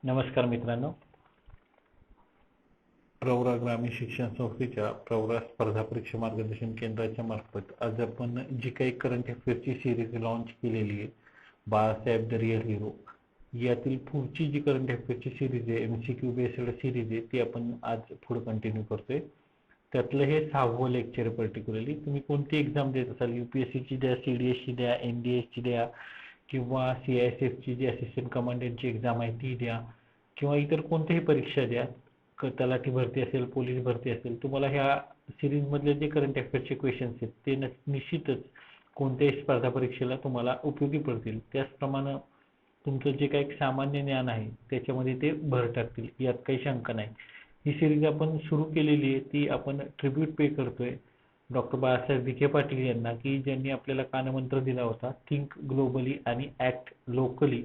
नमस्कार मित्रांनो. प्रवरा ग्रामीण शिक्षण संस्थेच्या प्रवरा स्पर्धा परीक्षा मार्गदर्शन केंद्राच्या मार्फत आज आपण जी काही करंट अफेअर्सची सिरीज लॉन्च केलेली आहे, बाळासाहेब द रिअल हिरो, यातील पुढची जी करंट अफेअर्सची सिरीज आहे, MCQ बेस्ड सिरीज आहे, ती आपण आज पुढे कंटिन्यू करतोय. त्यातलं हे 6वं लेक्चर आहे. पर्टिक्युलरली तुम्ही कोणती एक्झाम देत असाल, UPSCची द्या, CDSची द्या, NDSची द्या, किंवा CISFची जी असिस्टंट कमांडंटची एक्झाम आहे ती द्या, किंवा इतर कोणत्याही परीक्षा द्या, तलाठी भरती असेल, पोलीस भरती असेल, तुम्हाला ह्या सिरीजमधले जे करंट अफेअर्सचे क्वेश्चन्स आहेत ते निश्चितच कोणत्याही स्पर्धा परीक्षेला तुम्हाला उपयोगी पडतील. त्याचप्रमाणे तुमचं जे काही सामान्य ज्ञान आहे त्याच्यामध्ये ते भर टाकतील, यात काही शंका नाही. ही सिरीज आपण सुरू केलेली आहे, ती आपण ट्रिब्यूट पे करतोय डॉक्टर बाळासाहेब विखे पाटील यांना, की ज्यांनी आपल्याला कानमंत्र दिला होता, थिंक ग्लोबली आणि ॲक्ट लोकली.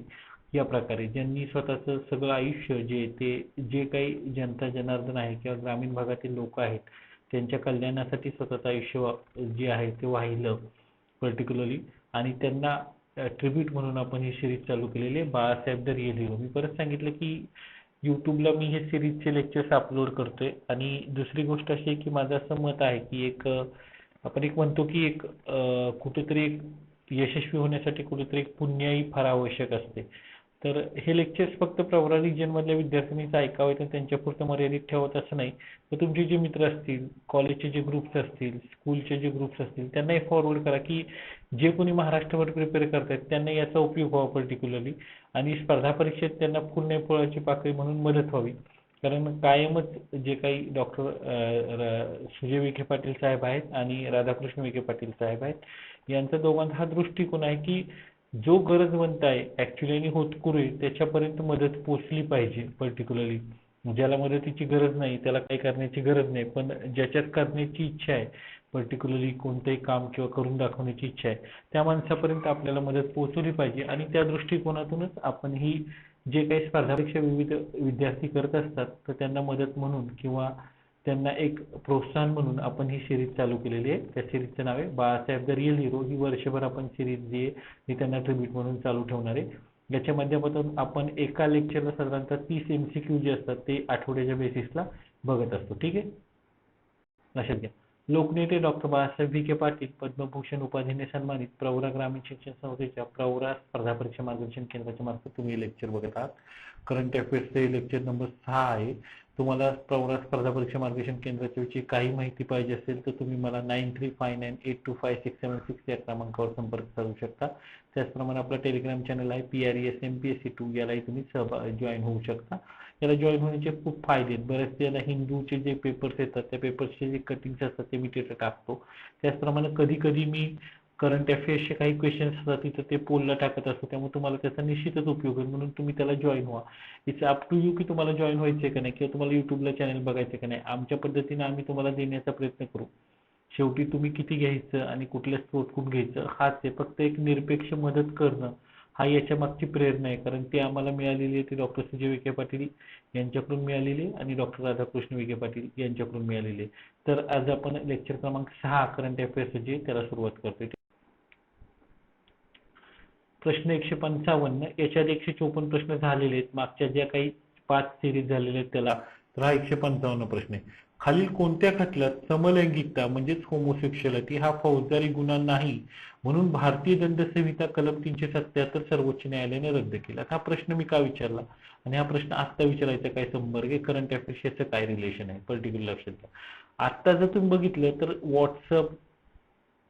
या प्रकारे ज्यांनी स्वतःचं सगळं आयुष्य जे काही जनता जनार्दन आहे किंवा ग्रामीण भागातील लोक आहेत त्यांच्या कल्याणासाठी स्वतःचं आयुष्य जे आहे ते वाहिलं पर्टिक्युलरली, आणि त्यांना ट्रिब्यूट म्हणून आपण ही सिरीज चालू केलेली आहे, बाळासाहेब द रिअल हिरो. मी परत सांगितलं की यूट्यूबला मी हे सिरीजचे लेक्चर्स अपलोड करतोय. आणि दुसरी गोष्ट अशी आहे की माझं असं मत आहे की आपण एक म्हणतो की कुठेतरी एक यशस्वी होण्यासाठी कुठेतरी एक पुण्याई फार आवश्यक असते. तर हे लेक्चर्स फक्त प्रवरा रिजनमधल्या विद्यार्थ्यांनीच ऐकावेत आणि त्यांच्यापुरतं मर्यादित ठेवत असं नाही, तर तुमचे जे मित्र असतील, कॉलेजचे जे ग्रुप्स असतील, स्कूलचे जे ग्रुप्स असतील, त्यांनाही फॉरवर्ड करा की जे कोणी महाराष्ट्रभर प्रिपेअर करतायत त्यांना याचा उपयोग व्हावा पर्टिक्युलरली, आणि स्पर्धा परीक्षेत त्यांना फुल नेपाळाची पाकळी म्हणून मदत व्हावी. कारण कायमच जे काही डॉक्टर सुजय विखे पाटील साहेब आहेत आणि राधाकृष्ण विखे पाटील साहेब आहेत, यांचा दोघांचा हा दृष्टिकोन आहे की जो गरजवंत आहे ऍक्च्युली आणि होतकरू आहे त्याच्यापर्यंत मदत पोचली पाहिजे. पर्टिक्युलरली ज्याला मदतीची गरज नाही त्याला काही करण्याची गरज नाही, पण ज्याच्यात करण्याची इच्छा आहे, पर्टिक्युलरली कोणतंही काम किंवा करून दाखवण्याची इच्छा आहे, त्या माणसापर्यंत आपल्याला मदत पोहोचवली पाहिजे. आणि त्या दृष्टिकोनातूनच आपण ही जे काही स्पर्धा परीक्षा विविध विद्यार्थी करत असतात तर त्यांना मदत म्हणून किंवा त्यांना एक प्रोत्साहन म्हणून आपण ही सिरीज चालू केलेली आहे. त्या सिरीजचं नाव आहे बाळासाहेब द रिअल हिरो. ही वर्षभर आपण सिरीज जी आहे ही त्यांना ट्रिब्यूट म्हणून चालू ठेवणार आहे. याच्या माध्यमातून आपण एका लेक्चरला साधारणतः 30 MCQ जे असतात ते आठवड्याच्या बेसिसला बघत असतो. ठीक आहे, लक्षात घ्या. लोकनेते डॉक्टर बाळासाहेब विखे पाटील पद्मभूषण उपाधीने सन्मानित प्रवरा ग्रामीण शिक्षण संस्थेच्या प्रवरा स्पर्धा परीक्षा मार्गदर्शन केंद्राच्या मार्फत तुम्ही लेक्चर बघत आहात. करंट अफेअर्सचे लेक्चर नंबर 6 आहे. तुम्हाला प्रवरा स्पर्धा परीक्षा मार्गदर्शन केंद्राच्या विषयी काही माहिती पाहिजे असेल तर तुम्ही मला 9359825676 या क्रमांकावर संपर्क साधू शकता. त्याचप्रमाणे आपला टेलिग्राम चॅनल आहे PRES MPSC2, यालाही तुम्ही जॉईन होऊ शकता. याला जॉईन होण्याचे खूप फायदे आहेत. बरेच त्याला हिंदूचे जे पेपर्स येतात त्या पेपर्सचे जे कटिंग्स असतात ते मी तिथे टाकतो. त्याचप्रमाणे कधी कधी मी करंट अफेअर्सचे काही क्वेश्चन्स असतात तिथं ते पोलला टाकत असतो, त्यामुळे तुम्हाला त्याचा निश्चितच उपयोग होईल, म्हणून तुम्ही त्याला जॉईन व्हा. इट्स अप टू यू की तुम्हाला जॉईन व्हायचं का नाही, किंवा तुम्हाला युट्यूबला चॅनल बघायचं का नाही. आमच्या पद्धतीने आम्ही तुम्हाला देण्याचा प्रयत्न करू. शेवटी तुम्ही किती घ्यायचं आणि कुठल्या स्त्रोतून घ्यायचं हाच आहे. फक्त एक निरपेक्ष मदत करणं हा याच्या मागची प्रेरणा आहे. कारण ती आम्हाला मिळालेली आहे ती डॉक्टर सुजय विखे पाटील यांच्याकडून मिळालेली आणि डॉक्टर राधाकृष्ण विखे पाटील यांच्याकडून मिळालेली. तर आज आपण लेक्चर क्रमांक 6 करंट अफेअर्स जे त्याला सुरुवात करतोय. प्रश्न 155. याच्यात 154 प्रश्न झालेले आहेत मागच्या ज्या काही 5 सिरीज झालेल्या आहेत त्याला. तर हा 155 प्रश्न आहे. खालील कोणत्या खटल्यात समलैंगिकता म्हणजेच होमोसेक्शुअलिटी हा फौजदारी गुन्हा नाही म्हणून भारतीय दंड संहिता कलम 377 सर्वोच्च न्यायालयाने रद्द केला. हा प्रश्न मी का विचारला आणि हा प्रश्न आत्ता विचारायचा काय संपर्क आहे, करंट अफेअर्सचं काय रिलेशन आहे, पर्टिक्युलर लक्षात घ्या. आत्ता जर तुम्ही बघितलं तर व्हॉट्सअप,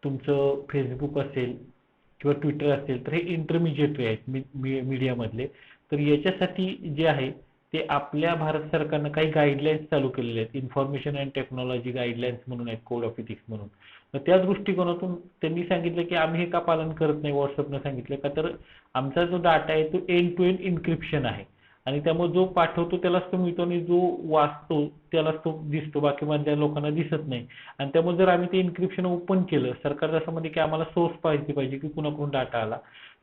तुमचं फेसबुक असेल किंवा ट्विटर असेल तर हे इंटरमिजिएटरी आहेत मीडियामधले. तर याच्यासाठी जे आहे ते आपल्या भारत सरकारनं काही गाईडलाईन्स चालू केलेले आहेत. इन्फॉर्मेशन अँड टेक्नॉलॉजी गाईडलाईन्स म्हणून आहेत, कोड ऑफ इथिक्स म्हणून. तर त्या दृष्टिकोनातून त्यांनी सांगितलं की आम्ही हे का पालन करत नाही. व्हॉट्सअपनं सांगितलं का तर आमचा जो डाटा आहे तो एंड टू एंड इन्क्रिप्शन आहे आणि त्यामुळे जो पाठवतो त्यालाच तो मिळतो आणि जो वाचतो त्यालाच तो दिसतो, बाकी मधल्या लोकांना दिसत नाही. आणि त्यामुळे जर आम्ही ते इन्क्रिप्शन ओपन केलं, सरकार असं म्हणते की आम्हाला सोर्स पाहिजे की कुणाकडून डाटा आला,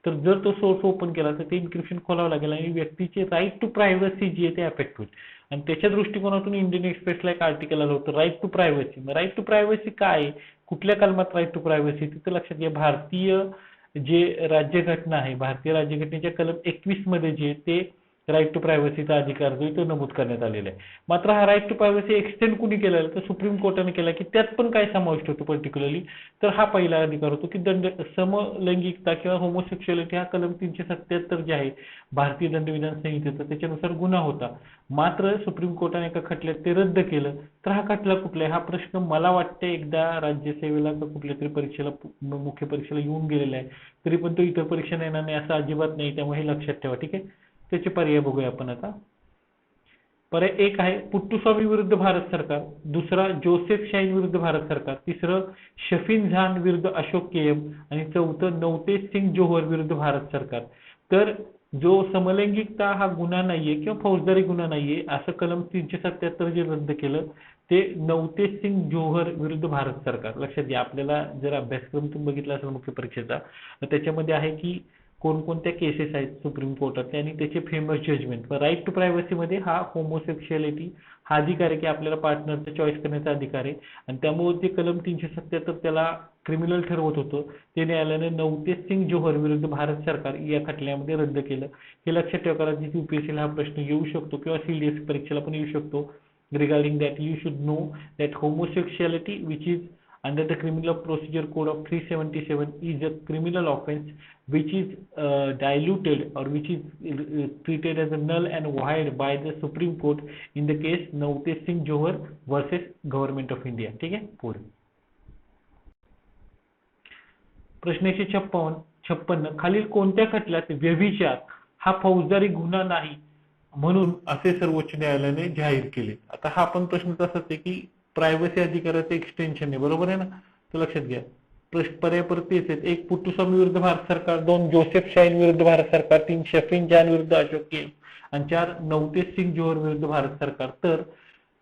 तर जर तो सोर्स ओपन केला तर ते इन्क्रिप्शन खोलावं लागेल आणि व्यक्तीचे राईट टू प्रायव्हसी जी आहे ते अफेक्ट होईल. आणि त्याच्या दृष्टिकोनातून इंडियन एक्सप्रेसला एक आर्टिकल आलं होतं, right to privacy. Right to privacy काय, कुठल्या कलमात राईट टू प्रायव्हसी, तिथं लक्षात घ्या भारतीय जे राज्यघटना आहे, भारतीय राज्यघटनेच्या कलम 21 मध्ये जे ते राईट टू प्रायव्हसीचा अधिकार जो तो नमूद करण्यात आलेला आहे. मात्र हा राईट टू प्रायव्हसी एक्सटेंड कुणी केलेला तर सुप्रीम कोर्टाने केला की त्यात पण काय समाविष्ट होतो पर्टिक्युलरली तर हा पहिला अधिकार होतो की दंड समलैंगिकता किंवा होमोसेक्शुअलिटी हा कलम 377 जे आहे भारतीय दंडविधान संहितेचा त्याच्यानुसार गुन्हा होता. मात्र सुप्रीम कोर्टाने एका खटल्यात ते रद्द केलं. तर हा खटला कुठला आहे हा प्रश्न मला वाटते एकदा राज्यसेवेला का कुठल्या तरी परीक्षेला मुख्य परीक्षेला येऊन गेलेला आहे. तरी पण तो इतर परीक्षा येणार नाही असं अजिबात नाही त्यामुळे हे लक्षात ठेवा. ठीक आहे. त्याचे पर्याय बघूया आपण आता. पर्याय एक आहे पुट्टुस्वामी विरुद्ध भारत सरकार, दुसरा जोसेफ शाहीन विरुद्ध भारत सरकार, तिसरं शफीन झान विरुद्ध अशोक केएम आणि चौथं नवतेज सिंग जोहर विरुद्ध भारत सरकार. तर जो समलैंगिकता हा गुन्हा नाहीये किंवा फौजदारी गुन्हा नाहीये असं कलम 377 जे रद्द केलं ते नवतेज सिंग जोहर विरुद्ध भारत सरकार. लक्षात घ्या आपल्याला जर अभ्यासक्रम तुम्ही बघितला असेल मुख्य परीक्षेचा तर त्याच्यामध्ये आहे की कोणकोणत्या केसेस आहेत सुप्रीम कोर्टातले आणि त्याचे famous judgement. Right to privacy मध्ये हा होमोसेक्शुअलिटी हा अधिकार आहे की आपल्याला पार्टनरचा चॉईस करण्याचा अधिकार आहे आणि त्यामुळे ते कलम 377 त्याला क्रिमिनल ठरवत होतं ते न्यायालयाने नवतेज सिंग जोहर विरुद्ध भारत सरकार या खटल्यामध्ये रद्द केलं. हे लक्षात ठेवा कारण यूपीएससीला हा प्रश्न येऊ शकतो किंवा सीडीएस परीक्षेला पण येऊ शकतो. Regarding that you should know that homosexuality which is under the criminal procedure code of 377 is a criminal offense which is diluted or which is treated as a null and void by the Supreme Court in the case Navtej Singh Johar versus Government of India. ठीक आहे पुढे प्रश्न 156 खालील कोणत्या खटल्यात व्यभिचार हा फौजदारी गुन्हा नाही म्हणून असे सर्वोच्च न्यायालयाने जाहीर केले. आता हा पण प्रश्न तसाच आहे की प्रायव्हसी अधिकाराचे एक्सटेन्शन आहे बरोबर आहे ना. तर लक्षात घ्या पर्याय परत तेच आहेत. एक पुट्टुस्वामी विरुद्ध भारत सरकार, दोन जोसेफ शाहीन विरुद्ध भारत सरकार, तीन शफीन जान विरुद्ध अशोक केम आणि चार नवतेज सिंग जोहर विरुद्ध भारत सरकार. तर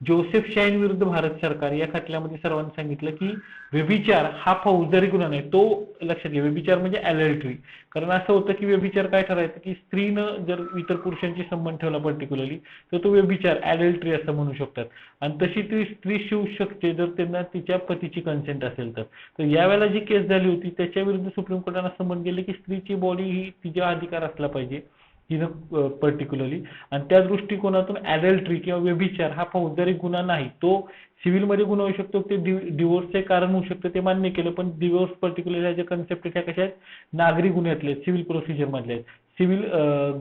जोसेफ शाहीन विरुद्ध भारत सरकार या खटल्यामध्ये सर्वांनी सांगितलं की व्यभिचार हा फौजदारी गुन्हा नाही. तो लक्षात घ्या व्यभिचार म्हणजे ॲडल्टरी. कारण असं होतं की व्यभिचार काय ठरायचं की स्त्रीनं जर इतर पुरुषांशी संबंध ठेवला पर्टिक्युलरली तर तो व्यभिचार ॲडल्टरी असं म्हणू शकतात आणि तशी ती स्त्री शिवू शकते जर त्यांना तिच्या पतीची कन्सेंट असेल तर. तर यावेळेला जी केस झाली होती त्याच्या विरुद्ध सुप्रीम कोर्टाने असं म्हणून गेले की स्त्रीची बॉडी ही तिच्या अधिकार असला पाहिजे तिनं पर्टिक्युलरली आणि त्या दृष्टिकोनातून ॲडल्टरी किंवा व्यभिचार हा फौजदारी गुन्हा नाही. तो सिव्हिलमध्ये गुन्हा होऊ शकतो ते डिवोर्सचे कारण होऊ शकतं ते मान्य केलं पण डिवोर्स पर्टिक्युलर ज्या कन्सेप्ट ह्या कशा आहेत नागरी गुन्ह्यातले सिव्हिल प्रोसिजर मधले आहेत सिव्हिल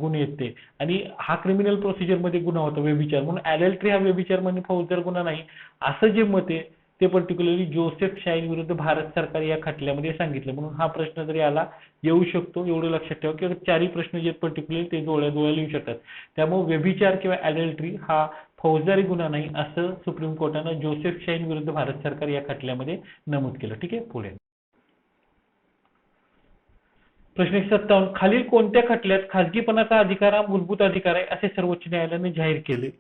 गुन्हे आहेत ते आणि हा क्रिमिनल प्रोसिजर मध्ये गुन्हा होता व्यभिचार म्हणून ॲडल्टरी हा व्यभिचार म्हणजे फौजदार गुन्हा नाही असं जे मत आहे ते पर्टिक्युलरली जोसेफ शाहीन विरुद्ध भारत सरकार या खटल्यामध्ये सांगितलं. म्हणून हा प्रश्न जरी आला येऊ शकतो एवढं लक्षात ठेवा की चारही प्रश्न जे पर्टिक्युलरली ते डोळ्याला येऊ शकतात. त्यामुळे व्यभिचार किंवा ॲडल्टरी हा फौजदारी गुन्हा नाही असं सुप्रीम कोर्टानं जोसेफ शाहीन विरुद्ध भारत सरकार या खटल्यामध्ये नमूद केलं. ठीक आहे पुढे प्रश्न 157 खालील कोणत्या खटल्यात खासगीपणाचा अधिकार हा मूलभूत अधिकार आहे असे सर्वोच्च न्यायालयाने जाहीर केले.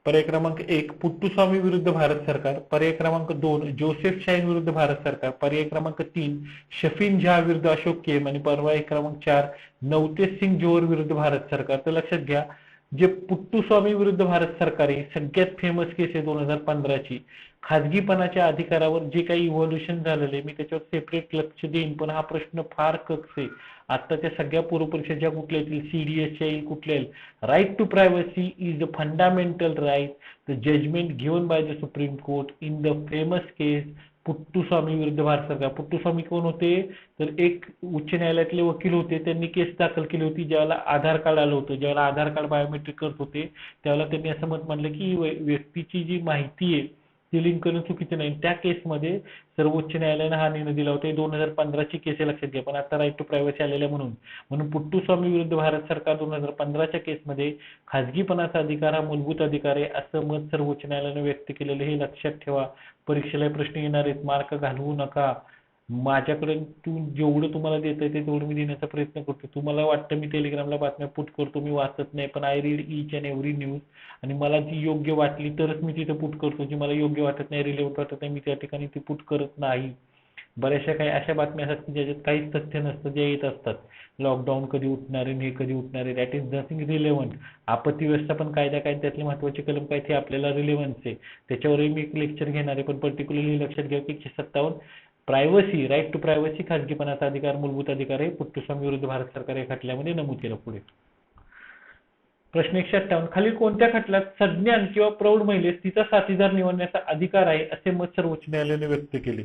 पर्याय क्रमांक 1 पुट्टुस्वामी विरुद्ध भारत सरकार, पर्याय क्रमांक 2 जोसेफ शाहीन विरुद्ध भारत सरकार, पर्याय क्रमांक 3 शफीन झा विरुद्ध अशोक केम आणि पर्याय क्रमांक 4 नवतेज सिंग जोहर विरुद्ध भारत सरकार. तर लक्षात घ्या जे पुट्टुस्वामी विरुद्ध भारत सरकार आहे सगळ्यात फेमस केस आहे 2015 ची. खाजगीपणाच्या अधिकारावर जे काही इव्होल्युशन झालेलं आहे मी त्याच्यावर सेपरेट लक्ष देईन पण हा प्रश्न फार कक्ष आहे. आता त्या सगळ्या पूर्व परीक्षा ज्या कुठल्या येतील सीडीएसच्या येईल कुठल्या येईल right to privacy is a fundamental right the judgement given by the Supreme Court in the famous case Puttaswamy विरुद्ध भारत सरकार. पुट्टुस्वामी कोण होते तर एक उच्च न्यायालयातले वकील होते त्यांनी केस दाखल केली होती ज्यावेळेला आधार कार्ड आलं होतं ज्यावेळेला आधार कार्ड बायोमेट्रिक करत होते त्यावेळेला त्यांनी असं मत मांडलं की व्यक्तीची जी माहिती आहे ती लिंक करणं चुकीचं नाही. त्या केसमध्ये सर्वोच्च न्यायालयाने हा निर्णय दिला होता. 2015 ची केस लक्षात घ्या पण आता राईट टू प्रायव्हसी आलेल्या म्हणून पुट्टुस्वामी विरुद्ध भारत सरकार 2015च्या केसमध्ये खाजगीपणाचा अधिकार हा मूलभूत अधिकार आहे असं मत सर्वोच्च न्यायालयाने व्यक्त केलेलं हे लक्षात ठेवा. परीक्षेला प्रश्न येणार आहेत मार्क घालवू नका. माझ्याकडे जेवढं तुम्हाला देत आहे ते तेवढं मी देण्याचा प्रयत्न करतो. तुम्हाला वाटतं मी टेलिग्रामला बातम्या पुट करतो मी वाचत नाही पण I read each and every news आणि मला जी योग्य वाटली तरच मी तिथे पुट करतो. जी मला योग्य वाटत नाही रिलेव्हंट वाटत नाही मी त्या ठिकाणी ती पुट करत नाही. बऱ्याचशा काही अशा बातम्या असतात की ज्याच्यात काहीच तथ्य नसतं जे येत असतात. लॉकडाऊन कधी उठणार आहे हे कधी उठणार आहे दॅट इज नथिंग रिलेव्हंट. आपत्ती व्यवस्थापन कायदा काय त्यातले महत्वाचे कलम काय ते आपल्याला रिलेव्हन्स आहे त्याच्यावरही मी एक लेक्चर घेणार आहे. पण पर्टिक्युलरली लक्षात घ्या की 157 प्रायव्हसी राईट टू प्रायव्हसी खाजगीपणाचा अधिकार मूलभूत अधिकार आहे पुट्टुस्वामी विरुद्ध भारत सरकार या खटल्यामध्ये नमूद केलं. पुढे प्रश्न 158, खालील कोणत्या खटल्यात सज्ञान किंवा प्रौढ महिलेस तिचा साथीदार निवडण्याचा अधिकार आहे असे मत सर्वोच्च न्यायालयाने व्यक्त केले?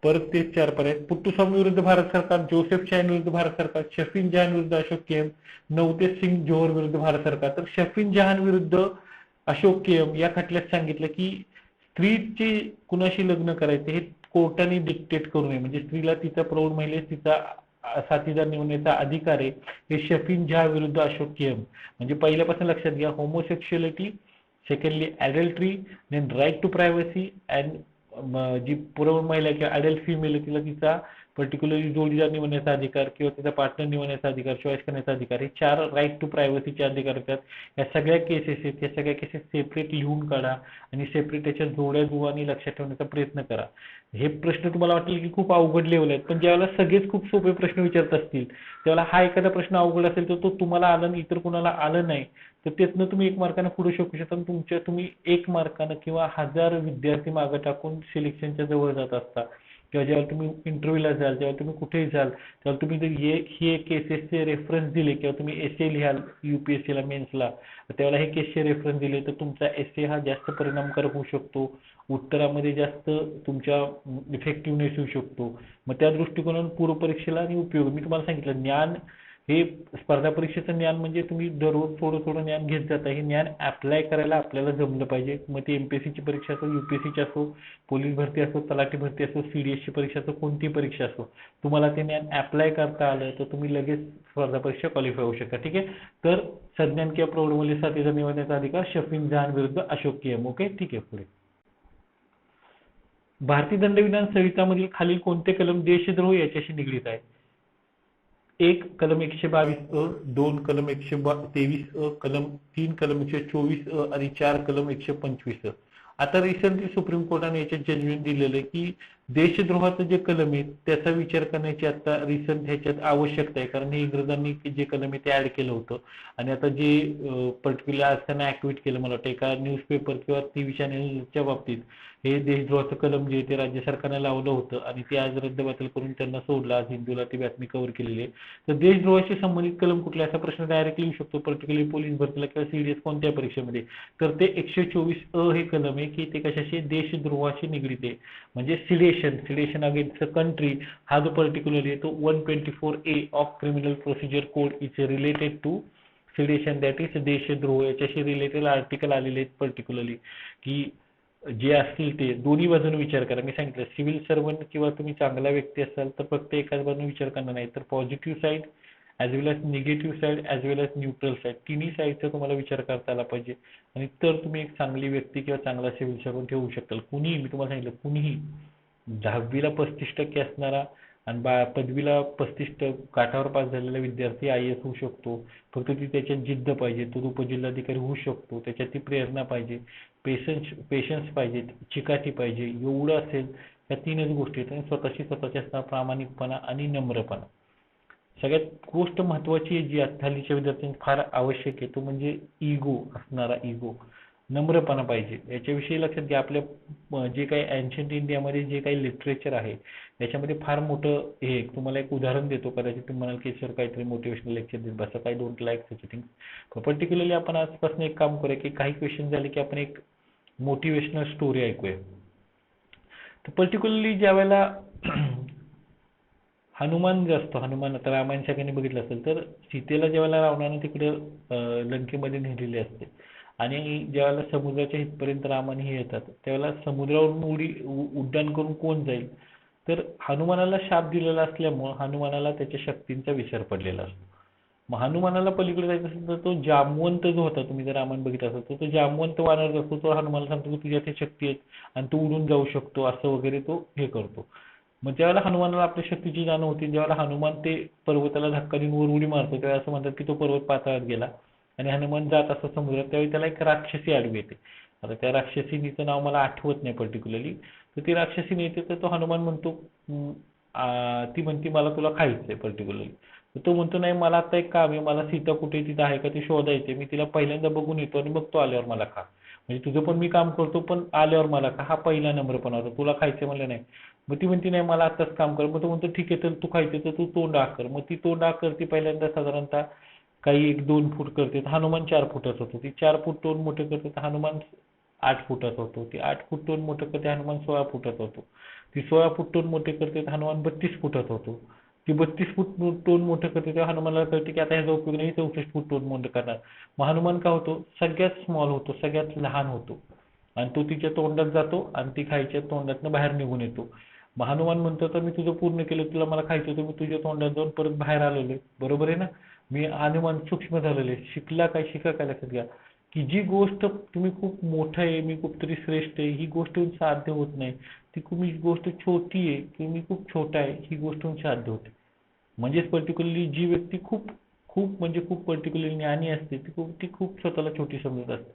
परत ते 4 पर्याय. पुट्टुस्वामी विरुद्ध भारत सरकार, जोसेफ चायन विरुद्ध भारत सरकार, शफीन जहान विरुद्ध अशोक केम, नवतेज सिंग जोहर विरुद्ध भारत सरकार. तर शफीन जहान विरुद्ध अशोक केम या खटल्यात सांगितलं की स्त्रीची कुणाशी लग्न करायचे हे कोर्टाने डिक्टेट करू नये, म्हणजे स्त्रीला तिचा प्रौढ महिलेस तिचा साथीदार निवडण्याचा अधिकार आहे. हे शफीन जहान विरुद्ध अशोक केम. म्हणजे पहिल्यापासून लक्षात घ्या, homosexuality, secondly adultery, then right to privacy and जी प्रौढ महिला किंवा अडल्ट फिमेल आहे तिला तिचा पर्टिक्युलरली जोडीदार निवडण्याचा अधिकार किंवा तिचा पार्टनर निवडण्याचा अधिकार, चॉईस करण्याचा अधिकार, हे 4 राईट टू प्रायव्हसीचे अधिकार आहेत. या सगळ्या केसेस आहेत, या सगळ्या केसेस सेपरेट लिहून काढा आणि सेपरेट त्याच्या जोड्या जुळवानी लक्षात ठेवण्याचा प्रयत्न करा. हे प्रश्न तुम्हाला वाटेल की खूप अवघड लेवल आहेत, पण ज्यावेळेला सगळेच खूप सोपे प्रश्न विचारत असतील त्यावेळेला हा एखादा प्रश्न अवघड असेल तर तो तुम्हाला आला आणि इतर कुणाला आलं नाही तर त्यातनं तुम्ही 1 मार्काने पुढे शकू शकता. तुम्ही 1 मार्कानं किंवा 1000 विद्यार्थी मागे टाकून सिलेक्शनच्या जवळ जात असता किंवा जेव्हा तुम्ही इंटरव्ह्यूला जाल, जेव्हा तुम्ही कुठेही जाल, तेव्हा तुम्ही जर हे केसेसचे रेफरन्स दिले किंवा तुम्ही एसे लिहाल UPSCला मेन्सला, त्यावेळेला हे केसचे रेफरन्स दिले तर तुमचा एसे हा जास्त परिणामकारक होऊ शकतो, उत्तरामध्ये जास्त तुमच्या इफेक्टिव्हनेस येऊ शकतो. मग त्या दृष्टिकोनातून पूर्वपरीक्षेला आणि उपयोग मी तुम्हाला सांगितलं, ज्ञान हे स्पर्धा परीक्षेचं ज्ञान म्हणजे तुम्ही दररोज थोडं थोडं ज्ञान घेत जाता, हे ज्ञान अप्लाय करायला आपल्याला जमलं पाहिजे. मग ती MPSCची परीक्षा असो, UPSCची असो, पोलीस भरती असो, तलाठी भरती असो, CDSची परीक्षा असो, कोणती परीक्षा असो, तुम्हाला ते ज्ञान अप्लाय करता आलं तर तुम्ही लगेच स्पर्धा परीक्षा क्वालिफाय होऊ शकता. ठीक आहे. तर सज्ञान किंवा प्रौढ मुली साथीदार निवडण्याचा अधिकार शफीन जहान विरुद्ध अशोक केम. ओके, ठीक आहे. पुढे, भारतीय दंडविधान संहितामधील खालील कोणते कलम देशद्रोह याच्याशी निगडीत आहे? 1 कलम 122 2 कलम 123 कलम 3 कलम 124 आणि 4 कलम 125. आता रिसेंटली सुप्रीम कोर्टाने याच्यात जजमेंट दिलेलं आहे की देशद्रोहाचं जे कलम आहे त्याचा विचार करण्याची आता रिसेंट ह्याच्यात आवश्यकता आहे, कारण हे इंग्रजांनी जे कलम आहे ते ऍड केलं होतं आणि आता जे पर्टिक्युलर आज त्यांना ऍक्टिव्हेट केलं, मला वाटतं एका न्यूजपेपर किंवा TV चॅनलच्या बाबतीत हे देशद्रोहाचं कलम जे ते राज्य सरकारने लावलं होतं आणि ते आज रद्दबातल करून त्यांना सोडलं. आज हिंदूला ती बातमी कव्हर केलेली आहे. तर देशद्रोहाशी संबंधित कलम कुठले असा प्रश्न डायरेक्टली येऊ शकतो पर्टिक्युलरली पोलीस भरतीला किंवा CDS कोणत्या परीक्षेमध्ये. तर ते 124 हे कलम आहे की ते कशाशी देशद्रोहाशी निगडीत आहे. म्हणजे सिडेशन अगेन्स्ट द कंट्री हा जो पर्टिक्युलरली आहे तो 124A of criminal procedure code is related to sedition, that is देशद्रोह. याच्याशी रिलेटेड आर्टिकल आलेले आहेत पर्टिक्युलरली की जे असतील ते दोन्ही बाजूने विचार करा. मी सांगितलं सिव्हिल सर्वंट किंवा तुम्ही चांगला व्यक्ती असाल तर फक्त एकाच बाजूने विचार करणार नाही तर पॉझिटिव्ह साईड ॲज वेल एज निगेटिव्ह साईड ॲज वेल एज न्यूट्रल साईड तिन्ही साईडचा तुम्हाला विचार करता आला पाहिजे आणि तर तुम्ही एक चांगली व्यक्ती किंवा चांगला सिव्हिल सर्वंट ठेवू शकाल. कुणीही, मी तुम्हाला सांगितलं कुणीही 10वीला 35% असणारा आणि पदवीला 35% काठावर पास झालेला विद्यार्थी IAS होऊ शकतो. फक्त ती त्याच्यात जिद्द पाहिजे, तो उपजिल्हाधिकारी होऊ शकतो, त्याच्यात ती प्रेरणा पाहिजे, पेशन्स पाहिजे, चिकाटी पाहिजे. एवढं असेल या 3च गोष्टी आहेत आणि स्वतःची असणारा प्रामाणिकपणा आणि नम्रपणा. सगळ्यात गोष्ट महत्त्वाची जी हल्लीच्या विद्यार्थ्यांना फार आवश्यक आहे तो म्हणजे इगो असणारा इगो, नम्रपणा पाहिजे. याच्याविषयी लक्षात घ्या, आपल्या जे काही एन्शंट इंडियामध्ये जे काही लिटरेचर आहे याच्यामध्ये फार मोठं हे तुम्हाला एक उदाहरण देतो. कदाचित तुम्ही म्हणाल की सर काहीतरी मोटिवेशनल लेक्चर देत बसा, काही don't like such things. Particularly आपण आजपासून एक काम करूया की काही क्वेश्चन झाले की आपण एक मोटिवेशनल स्टोरी ऐकूया. तर पर्टिक्युलरली ज्या वेळेला हनुमान जे असतो, हनुमान आता रामायण सगळ्यांनी बघितलं असेल, तर सीतेला ज्यावेळेला रावणाने तिकडं लंकेमध्ये नेलेली असते आणि ज्यावेळेला समुद्राच्या इथपर्यंत रामाने हे येतात त्यावेळेला समुद्रावरून उड्डाण करून कोण जाईल, तर हनुमानाला शाप दिलेला असल्यामुळं हनुमानाला त्याच्या शक्तींचा विसर पडलेला असतो. मग हनुमानाला पलीकडे जायचं असेल तर तो जामवंत जो होता, तुम्ही जर रामायण बघितलं असेल तर तो जामवंत वानर असतो, तो हनुमानाला सांगतो की तुझ्या ते शक्ती आहेत आणि तू उडून जाऊ शकतो असं वगैरे तो हे करतो. मग ज्यावेळेला हनुमानाला आपल्या शक्तीची जाणीव होती, ज्यावेळेला हनुमान ते पर्वताला धक्का देऊन वर उडी मारतो त्यावेळेला असं म्हणतात की तो पर्वत पाताळात गेला आणि हनुमान जात असतो समुद्रात, त्यावेळी त्याला एक राक्षसी आडवी येते. आता त्या राक्षसीचं नाव मला आठवत नाही पर्टिक्युलरली, तर ती राक्षसी येते तर तो हनुमान म्हणतो ती म्हणते मला तुला खायचंय पर्टिक्युलरली. तर तो म्हणतो नाही मला आता एक काम आहे, मला सीता कुठे तिथं आहे का ते शोधायचे, मी तिला पहिल्यांदा बघून येतो आणि बघतो आल्यावर मला खा. म्हणजे तुझं पण मी काम करतो पण आल्यावर मला खा, हा पहिला नम्रपणा होता. तुला खायचं म्हणलं नाही. मग ती म्हणते नाही मला आत्ताच काम कर. मग तो म्हणतो ठीक आहे तर तू खायचं तर तू तोंड आकर. मग ती तोंड आकर ती पहिल्यांदा साधारणतः काही 1-2 फूट करते तर हनुमान 4 फुटाचा होतो. ती 4 फूट टोन मोठे करते तर हनुमान 8 फुटाचा होतो. ती 8 फूट टोन मोठे करते हनुमान 16 फुटाचा होतो. ती 16 फूट टोन मोठे करते तर हनुमान 32 फुटाचा होतो. ती 32 फूट टोन मोठं करते तेव्हा हनुमानला कळते की आता ह्याचा उपयोग नाही, 64 फूट टोन मोठं करणार. मग हनुमान काय होतो, सगळ्यात स्मॉल होतो, सगळ्यात लहान होतो आणि तो तिच्या तोंडात जातो आणि ती खायच्या तोंडातनं बाहेर निघून येतो. मग हनुमान म्हणतो तर मी तुझं पूर्ण केलं, तुला मला खायचं होतं, मी तुझ्या तोंडात जाऊन परत बाहेर आलेलो आहे. बरोबर आहे ना? मी हनुमान सूक्ष्म झालेले आहे. शिकला काय, शिका काय लक्षात घ्या की जी गोष्ट तुम्ही खूप मोठं आहे, मी खूप तरी श्रेष्ठ आहे, ही गोष्ट साध्य होत नाही. ती तुम्ही गोष्ट छोटी आहे की मी खूप छोटा आहे, ही गोष्ट साध्य होते. म्हणजेच पर्टिक्युलरली जी व्यक्ती खूप खूप म्हणजे खूप पर्टिक्युलरली ज्ञानी असते ती खूप स्वतःला छोटी समजत असते.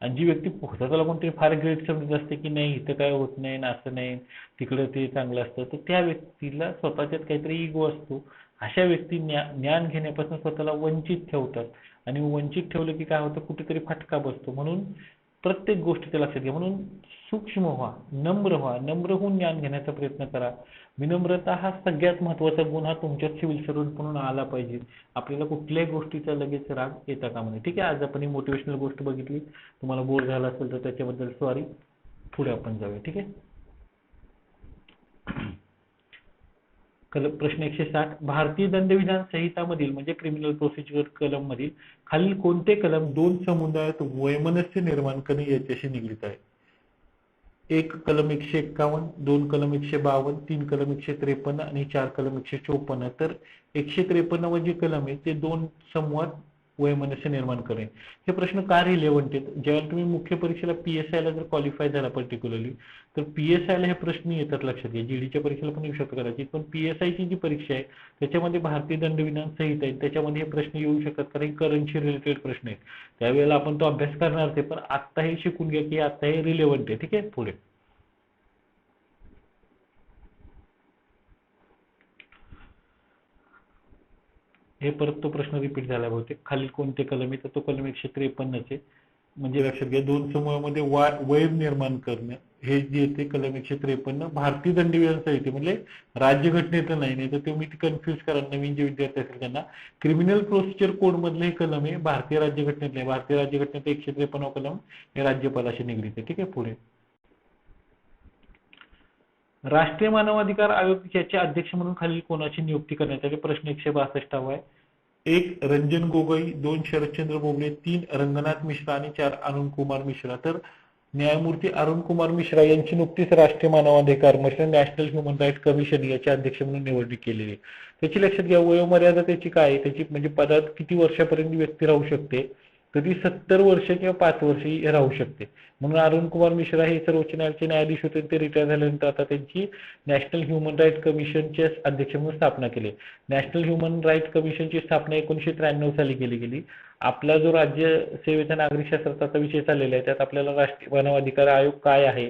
आणि जी व्यक्ती स्वतःला कोणतरी फार ग्रेट समजत असते की नाही इथं काय होत नाही ना असं नाही, तिकडं ते चांगलं असतं, तर त्या व्यक्तीला स्वतःच्यात काहीतरी इगो असतो. अशा व्यक्ती ज्ञान घेण्यापासून स्वतःला वंचित ठेवतात आणि वंचित ठेवलं की काय होतं, कुठेतरी फटका बसतो. म्हणून प्रत्येक गोष्टीचं लक्षात घ्या. म्हणून सूक्ष्म व्हा, नम्र व्हा, नम्र होऊन ज्ञान घेण्याचा प्रयत्न करा. विनम्रता हा सगळ्यात महत्त्वाचा गुण हा तुमच्यात सिव्हिल सर्व्हंट म्हणून आला पाहिजे. आपल्याला कुठल्याही गोष्टीचा लगेच राग येता कामा नये. ठीक आहे, आज आपण ही मोटिवेशनल गोष्ट बघितली. तुम्हाला बोर झाला असेल तर त्याच्याबद्दल सॉरी. पुढे आपण जाऊया. ठीक आहे. प्रश्न 160, भारतीय दंडविधान संहितामधील म्हणजे क्रिमिनल प्रोसिजर कलम मधील खालील कोणते कलम दोन समुदायात वैमनस्य निर्माण करणे याच्याशी निगडीत आहे? 1 कलम 151, 2 कलम 152, 3 कलम 153 आणि 4 कलम 154. तर 153 जे कलम आहे ते दोन समूहात वैमनस्य निर्माण करेल. हे प्रश्न का रिलेव्हंट आहेत? ज्यावेळेला तुम्ही मुख्य परीक्षेला PSI ला जर क्वालिफाय झाला पर्टिक्युलरली तर PSI ला हे प्रश्न येतात लक्षात घ्या. जीडीच्या परीक्षेला पण येऊ शकतात कदाचित, पण PSI ची जी परीक्षा आहे त्याच्यामध्ये भारतीय दंडविधान संहिता आहे त्याच्यामध्ये हे प्रश्न येऊ शकतात कारण करंटशी रिलेटेड प्रश्न आहेत. त्यावेळेला आपण तो अभ्यास करणार आहे, पण आता हे शिकून घ्या की आता हे रिलेव्हंट आहे. ठीक आहे. पुढे हे परत तो प्रश्न रिपीट झाला बहुतेक. खालील कोणते कलम आहे तर तो कलम 153 आहे. म्हणजे लक्षात घ्या दोन समूहामध्ये वैर निर्माण करणं हे जे येते कलम 153 भारतीय दंडविधान संहिते म्हणजे राज्यघटनेचं नाही. नाही तर तुम्ही कन्फ्युज करा नवीन जे विद्यार्थी असतील त्यांना. क्रिमिनल प्रोसिजर कोड मधलं हे कलम आहे भारतीय राज्यघटनेतलं आहे. भारतीय राज्यघटनेचं 153 कलम हे राज्यपालाशी निगडीत आहे. ठीक आहे. पुढे राष्ट्रीय मानवाधिकार आयोग याचे अध्यक्ष म्हणून खालील कोणाची नियुक्ती करण्यात आली? प्रश्न 162 आहे. 1 रंजन गोगोई, 2 शरदचंद्र बोबडे, 3 रंगनाथ मिश्रा आणि 4 अरुण कुमार मिश्रा. तर न्यायमूर्ती अरुण कुमार मिश्रा यांची नुकतीच राष्ट्रीय मानवाधिकार म्हणजे नॅशनल ह्युमन राईट कमिशन याचे अध्यक्ष म्हणून निवडणूक केलेली आहे. त्याची लक्षात घ्या वयोमर्यादा त्याची काय आहे, त्याची म्हणजे पदात किती वर्षापर्यंत व्यक्ती राहू शकते तर ती 70 वर्ष किंवा 5 वर्ष राहू शकते. म्हणून अरुण कुमार मिश्रा हे सर्वोच्च न्यायालयाचे न्यायाधीश होते. ते रिटायर झाल्यानंतर आता त्यांची नॅशनल ह्युमन राईट कमिशनचे अध्यक्ष म्हणून स्थापना केली. नॅशनल ह्युमन राईट कमिशनची स्थापना 1993 साली केली गेली. आपला जो राज्य सेवेचा नागरिक शास्त्राचा विषय चाललेला आहे त्यात आपल्याला राष्ट्रीय मानवाधिकार आयोग काय आहे,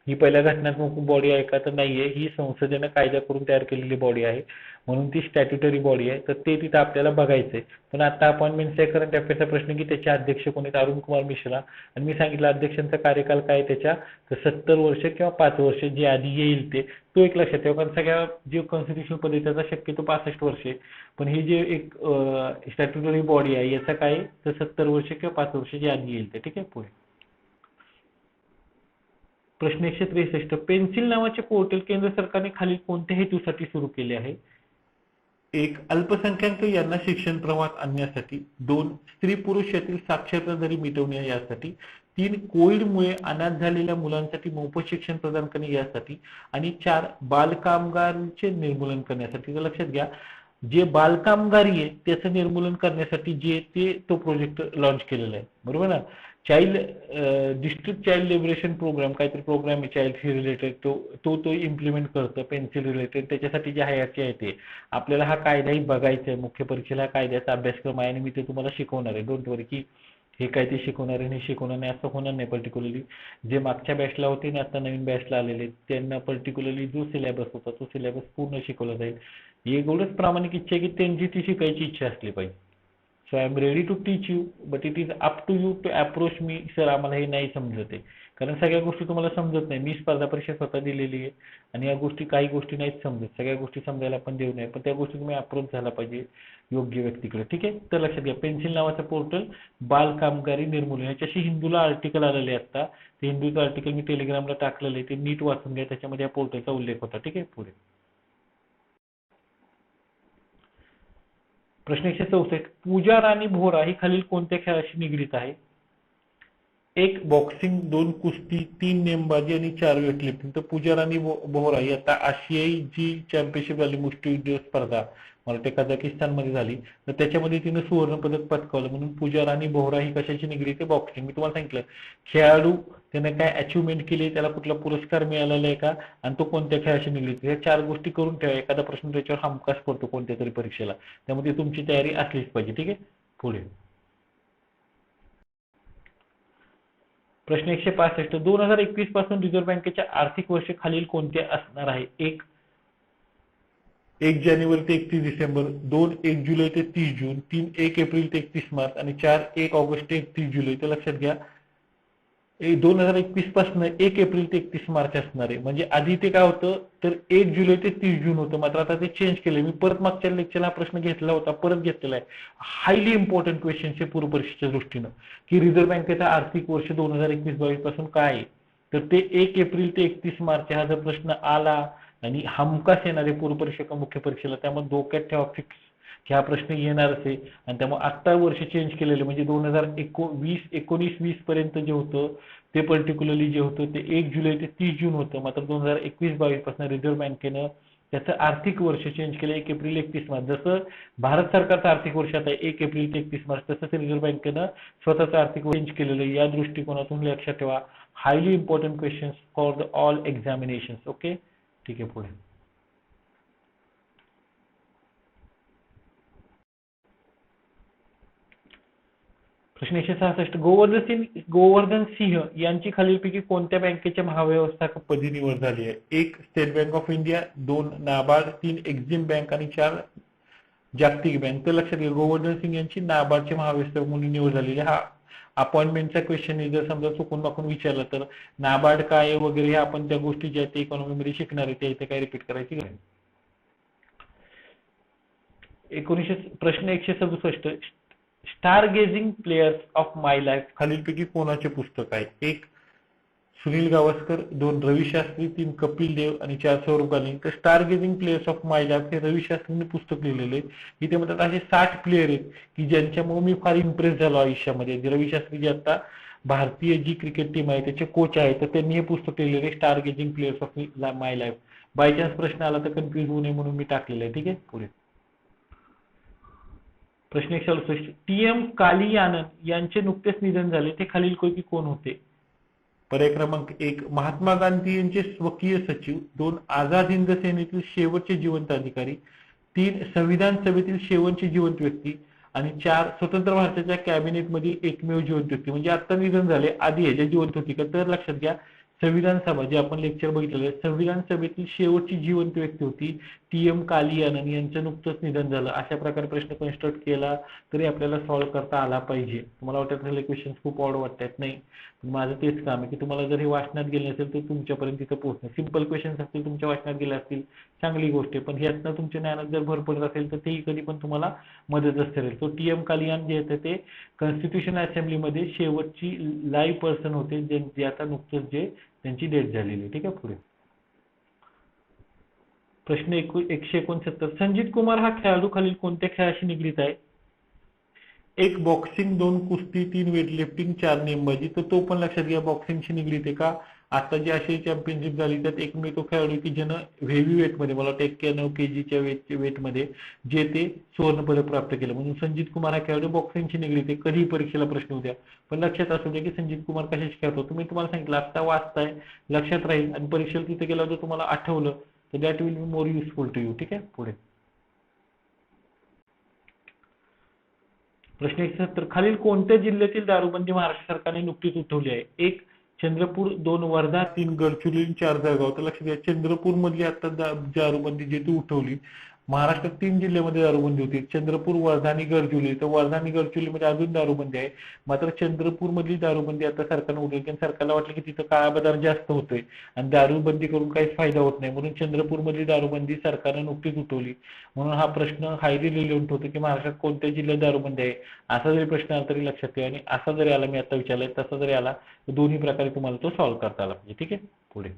ही पहिल्या घटनात्मक बॉडी आहे का तर नाहीये, ही संसदेनं कायदा करून तयार केलेली बॉडी आहे. म्हणून ती स्टॅट्युटरी बॉडी आहे. तर ते तिथं आपल्याला बघायचंय. पण आता अपॉइंटमेंटचा करंट अफेअरचा प्रश्न की त्याचे अध्यक्ष कोण आहेत? अरुण कुमार मिश्रा. आणि मी सांगितलं अध्यक्षांचा कार्यकाल काय त्याच्या तर 70 वर्ष किंवा 5 वर्ष जे आधी येईल ते. तो एक लक्षात ठेवा कारण सगळ्या जे कॉन्स्टिट्यूशनल पद्धती त्याचा शक्यतो 65 वर्ष आहे. पण ही जे एक स्टॅट्युटरी बॉडी आहे याचा काय तर 70 वर्ष किंवा 5 वर्ष जे आधी येईल ते. ठीक आहे. पुढे प्रश्न 163, पेन्सिल नावाचे पोर्टल केंद्र सरकारने खालील कोणत्या हेतूसाठी सुरू केले आहे? 1 अल्पसंख्याक यांना शिक्षण प्रवाहात आणण्यासाठी. 2 स्त्री-पुरुष यातील साक्षरता दरी मिटवणे यासाठी. 3 कोविडमुळे अनाथ झालेल्या मुलांसाठी मोफत शिक्षण प्रदान करणे यासाठी. आणि 4 बालकामगारांचे निर्मूलन करण्यासाठी. तर लक्षात घ्या जे बालकामगारी आहे त्याचं निर्मूलन करण्यासाठी जे ते तो प्रोजेक्ट लॉन्च केलेला आहे. बरोबर ना? Child district child liberation programme काहीतरी प्रोग्राम आहे चाइल्डशी रिलेटेड तो तो तो इम्प्लिमेंट करतो पेन्सिल रिलेटेड. त्याच्यासाठी जे हयाची आहे ते आपल्याला हा कायदाही बघायचा आहे. मुख्य परीक्षेला हा कायद्याचा अभ्यासक्रम आहे आणि मी ते तुम्हाला शिकवणार आहे. डोंट वरी की हे काय ते शिकवणार आहे हे शिकवणार नाही असं होणार नाही. पर्टिक्युलरली जे मागच्या बॅचला होते आणि आता नवीन बॅचला आलेले त्यांना पर्टिक्युलरली जो सिलेबस होता तो सिलेबस पूर्ण शिकवला जाईल. एवढंच प्रामाणिक इच्छा आहे की त्यांची ती शिकायची इच्छा असली पाहिजे. So I am ready to teach you but it is up to you to approach me. Sir आम्हाला हे नाही समजत आहे कारण सगळ्या गोष्टी तुम्हाला समजत नाही. मी स्पर्धा परीक्षा स्वतः दिलेली आहे आणि या गोष्टी काही गोष्टी नाहीच समजत. सगळ्या गोष्टी समजायला पण देऊ नये, पण त्या गोष्टी तुम्ही अप्रोच झाला पाहिजे योग्य व्यक्तीकडे. ठीक आहे, तर लक्षात घ्या पेन्सिल नावाचं पोर्टल बाल कामगारी निर्मूलन याच्याशी हिंदूला आर्टिकल आलेले आहे आता. ते हिंदूचं आर्टिकल मी टेलिग्रामला टाकलेलं आहे, ते नीट वाचून घ्या, त्याच्यामध्ये या पोर्टलचा उल्लेख होता. ठीक आहे, पुढे प्रश्न 164. पूजा राणी भोरा ही खालील कोणत्या खेळाशी निगडीत आहे? एक बॉक्सिंग, दोन कुस्ती, तीन नेमबाजी आणि चार वेटलिफ्टिंग. तर पूजा राणी बोहरा ही आता आशियाई जी चॅम्पियनशिप झाली मुष्टियुद्ध स्पर्धा मला वाटते कझाकिस्तानमध्ये झाली, तर त्याच्यामध्ये तिने सुवर्ण पदक पटकावलं. म्हणून पूजा राणी बोहरा ही कशाची निगडीत आहे? बॉक्सिंग. मी तुम्हाला सांगितलं खेळाडू त्याने काय अचिव्हमेंट केली, त्याला कुठला पुरस्कार मिळालेला आहे का, आणि तो कोणत्या खेळाशी निगडीत. या चार गोष्टी करून ठेवा, एखादा प्रश्न त्याच्यावर हमखास पडतो कोणत्या तरी परीक्षेला, त्यामध्ये तुमची तयारी असलीच पाहिजे. ठीक आहे, पुढे प्रश्न 165. 2021 पासून रिझर्व्ह बँकेच्या आर्थिक वर्ष खालील कोणते असणार आहे? एक 1 जानेवारी ते 31 डिसेंबर, 2 1 जुलै ते 30 जून, 3 1 एप्रिल ते 31 मार्च आणि 4 1 ऑगस्ट ते 31 जुलै. तर लक्षात घ्या 2021 पासून 1 एप्रिल ते 31 मार्च असणार आहे. म्हणजे आधी ते काय होतं तर 1 जुलै ते 30 जून होतं, मात्र आता ते चेंज केलं. मी परत मागच्या लेक्चरला प्रश्न घेतला होता, परत घेतलेला आहे. हायली इम्पॉर्टंट क्वेश्चन आहे पूर्व परीक्षेच्या दृष्टीनं, की रिझर्व्ह बँकेचा आर्थिक वर्ष 2021-22 पासून काय आहे. तर ते 1 एप्रिल ते 31 मार्च हा जर प्रश्न आला आणि हमखास येणार आहे पूर्व परीक्षा मुख्य परीक्षेला, त्यामुळे डोक्यात ठेवा फिक्स की हा प्रश्न येणारच आहे. आणि त्यामुळे आत्ता वर्ष चेंज केलेलं म्हणजे 2019-20 पर्यंत जे होतं ते पर्टिक्युलरली जे होतं ते 1 जुलै ते 30 जून होतं. मात्र 2021-22 पासून रिझर्व्ह बँकेनं त्याचं आर्थिक वर्ष चेंज केलं 1 एप्रिल 31 मार्च. जसं भारत सरकारचं आर्थिक वर्ष आता 1 एप्रिल ते 31 मार्च, तसंच रिझर्व्ह बँकेनं स्वतःचं आर्थिक वर्ष चेंज केलेलं. या दृष्टिकोनातून लक्षात ठेवा highly important questions for the all examinations. Okay, ठीक आहे, पुढे प्रश्न 166. गोवर्धन सिंह यांची खालीलपैकी कोणत्या बँकेच्या महाव्यवस्थापकपदी निवड झाली आहे? एक state bank of India, 2 NABARD, 3 Exim bank आणि 4 जागतिक बँक. तर लक्षात घ्या गोवर्धन सिंग यांची नाबार्डचे महाव्यवस्थापक म्हणून निवड झालेली. हा अपॉइंटमेंटचा क्वेश्चन जर समजा चुकून माकून विचारला तर नाबार्ड काय वगैरे आपण त्या गोष्टी ज्या ते इकॉनॉमीमध्ये शिकणार आहे त्या इथे काय रिपीट करायची नाही. प्रश्न 167. Stargazing players of my life खालीलपैकी कोणाचे पुस्तक आहे? एक सुनील गावस्कर, 2 रवी शास्त्री, 3 कपिल देव आणि 4 सौरभ गांधी. तर stargazing players of my life हे रवी शास्त्रींनी पुस्तक लिहिलेले. इथे म्हणतात असे 60 प्लेयर आहेत की ज्यांच्यामुळे मी फार इम्प्रेस झालो आयुष्यामध्ये. रवी शास्त्री जे आता भारतीय जी क्रिकेट टीम आहे त्याचे कोच आहे, तर त्यांनी हे पुस्तक लिहिलेले stargazing players of my life. By chance प्रश्न आला तर कन्फ्युज होऊ नये म्हणून मी टाकलेलं आहे. ठीक आहे, पुढे प्रश्न 168. टी.एम. कालियानन यांचे नुकतेच निधन झाले, ते खालीलपैकी कोण होते? पर्याय क्रमांक 1 महात्मा गांधी यांचे स्वकीय सचिव, 2 आझाद हिंद सेनेतील शेवटचे जिवंत अधिकारी, 3 संविधान सभेतील शेवटचे जिवंत व्यक्ती आणि 4 स्वतंत्र भारताच्या कॅबिनेटमधील एकमेव जिवंत व्यक्ती. म्हणजे आता निधन झाले, आधी ह्याच्या जिवंत होती का? तर लक्षात घ्या संविधान सभा जे आपण लेक्चर बघितलेलं आहे, संविधान सभेतील शेवटची जिवंत व्यक्ती होती टी.एम. कालियानन, यांचं नुकतंच निधन झालं. अशा प्रकारे प्रश्न कन्स्ट्रक्ट केला तरी आपल्याला सॉल्व्ह करता आला पाहिजे. तुम्हाला वाटत असेल क्वेश्चन खूप ऑड वाटतात, नाही माझं तेच काम आहे की तुम्हाला जर हे वाचनात गेले नसेल तर तुमच्यापर्यंत तिथं पोहोचणं. सिंपल क्वेश्चन्स असतील तुमच्या वाचनात गेले असतील चांगली गोष्ट आहे, पण ह्यातनं तुमच्या ज्ञानात जर भर पडत असेल तर तेही कधी पण तुम्हाला मदतच करेल. तो टी.एम. कालियान जे होते ते कॉन्स्टिट्यूशन असेंब्लीमध्ये शेवटची लाईव्ह पर्सन होते जे आता नुकतंच जे त्यांची डेथ झालेली. ठीक आहे, पुढे प्रश्न 169. संजीत कुमार हा खेळाडू खालील कोणत्या खेळाशी निगडीत आहे? एक बॉक्सिंग, 2 कुस्ती, 3 वेटलिफ्टिंग, 4 नेमबाजी. तर तो पण लक्षात घ्या बॉक्सिंगशी निगडीत आहे का? आता जी आशियाई चॅम्पियनशिप झाली त्यात एकमेव तो खेळाडू की ज्यानं हेवी वेटमध्ये मला वाटतं 91 kgच्या वेटमध्ये जे ते सुवर्ण पदक प्राप्त केलं. म्हणून संजीत कुमार हा खेळाडू बॉक्सिंगशी निगडीत आहे. कधीही परीक्षेला प्रश्न उद्या, पण लक्षात असू द्या की संजीत कुमार कशाशी खेळतो. तुम्ही तुम्हाला सांगितलं आता वाचताय लक्षात राहील आणि परीक्षेला तिथे गेल्यावर जर तुम्हाला आठवलं तर that will be more useful to you. ठीक आहे, पुढे प्रश्न 170. खालील कोणत्या जिल्ह्यातील दारूबंदी महाराष्ट्र सरकारने नुकतीच उठवली आहे? एक चंद्रपूर, 2 वर्धा, 3 गडचिरोली, 4 जळगाव. तर लक्षात घ्या चंद्रपूर मधली आता दारूबंदी जी ती उठवली महाराष्ट्रात 3 जिल्ह्यामध्ये दारूबंदी होती, चंद्रपूर, वर्धा आणि गडचिरोली. तर वर्धा आणि गडचिरोलीमध्ये अजून दारूबंदी आहे. मात्र चंद्रपूर मधली दारूबंदी आता सरकारने उठवली, कारण सरकारला वाटलं की तिथं काळा बाजार जास्त होतोय आणि दारूबंदी करून काहीच फायदा होत नाही, म्हणून चंद्रपूर मधली दारूबंदी सरकारने नुकतीच उठवली. म्हणून हा प्रश्न हायली रिलेव्हंट होतो की महाराष्ट्रात कोणत्या जिल्ह्यात दारूबंदी आहे. असा जरी प्रश्न आला तरी लक्षात ठेवा, आणि असा जरी आला, मी आता विचारलाय तसा जरी आला, तर दोन्ही प्रकारे तुम्हाला तो सॉल्व्ह करता आला पाहिजे. ठीक आहे, पुढे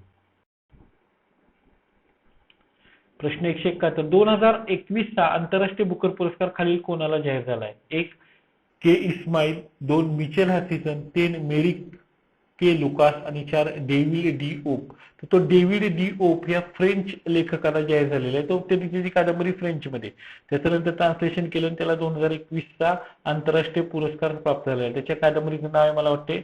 प्रश्न 171. 2021चा आंतरराष्ट्रीय बुकर पुरस्कार खालील कोणाला जाहीर झालाय? 1. K Ismail, 2. Michelle Harrison, 3. Mary K Lucas आणि 4. David Diop. तर तो डेव्हिड डी ओक या फ्रेंच लेखकाला जाहीर झालेला आहे. तो त्याची जी कादंबरी फ्रेंचमध्ये, त्याच्यानंतर ट्रान्सलेशन केलं आणि त्याला 2021चा आंतरराष्ट्रीय पुरस्कार प्राप्त झालेला आहे. त्याच्या कादंबरीचं नाव आहे, मला वाटते,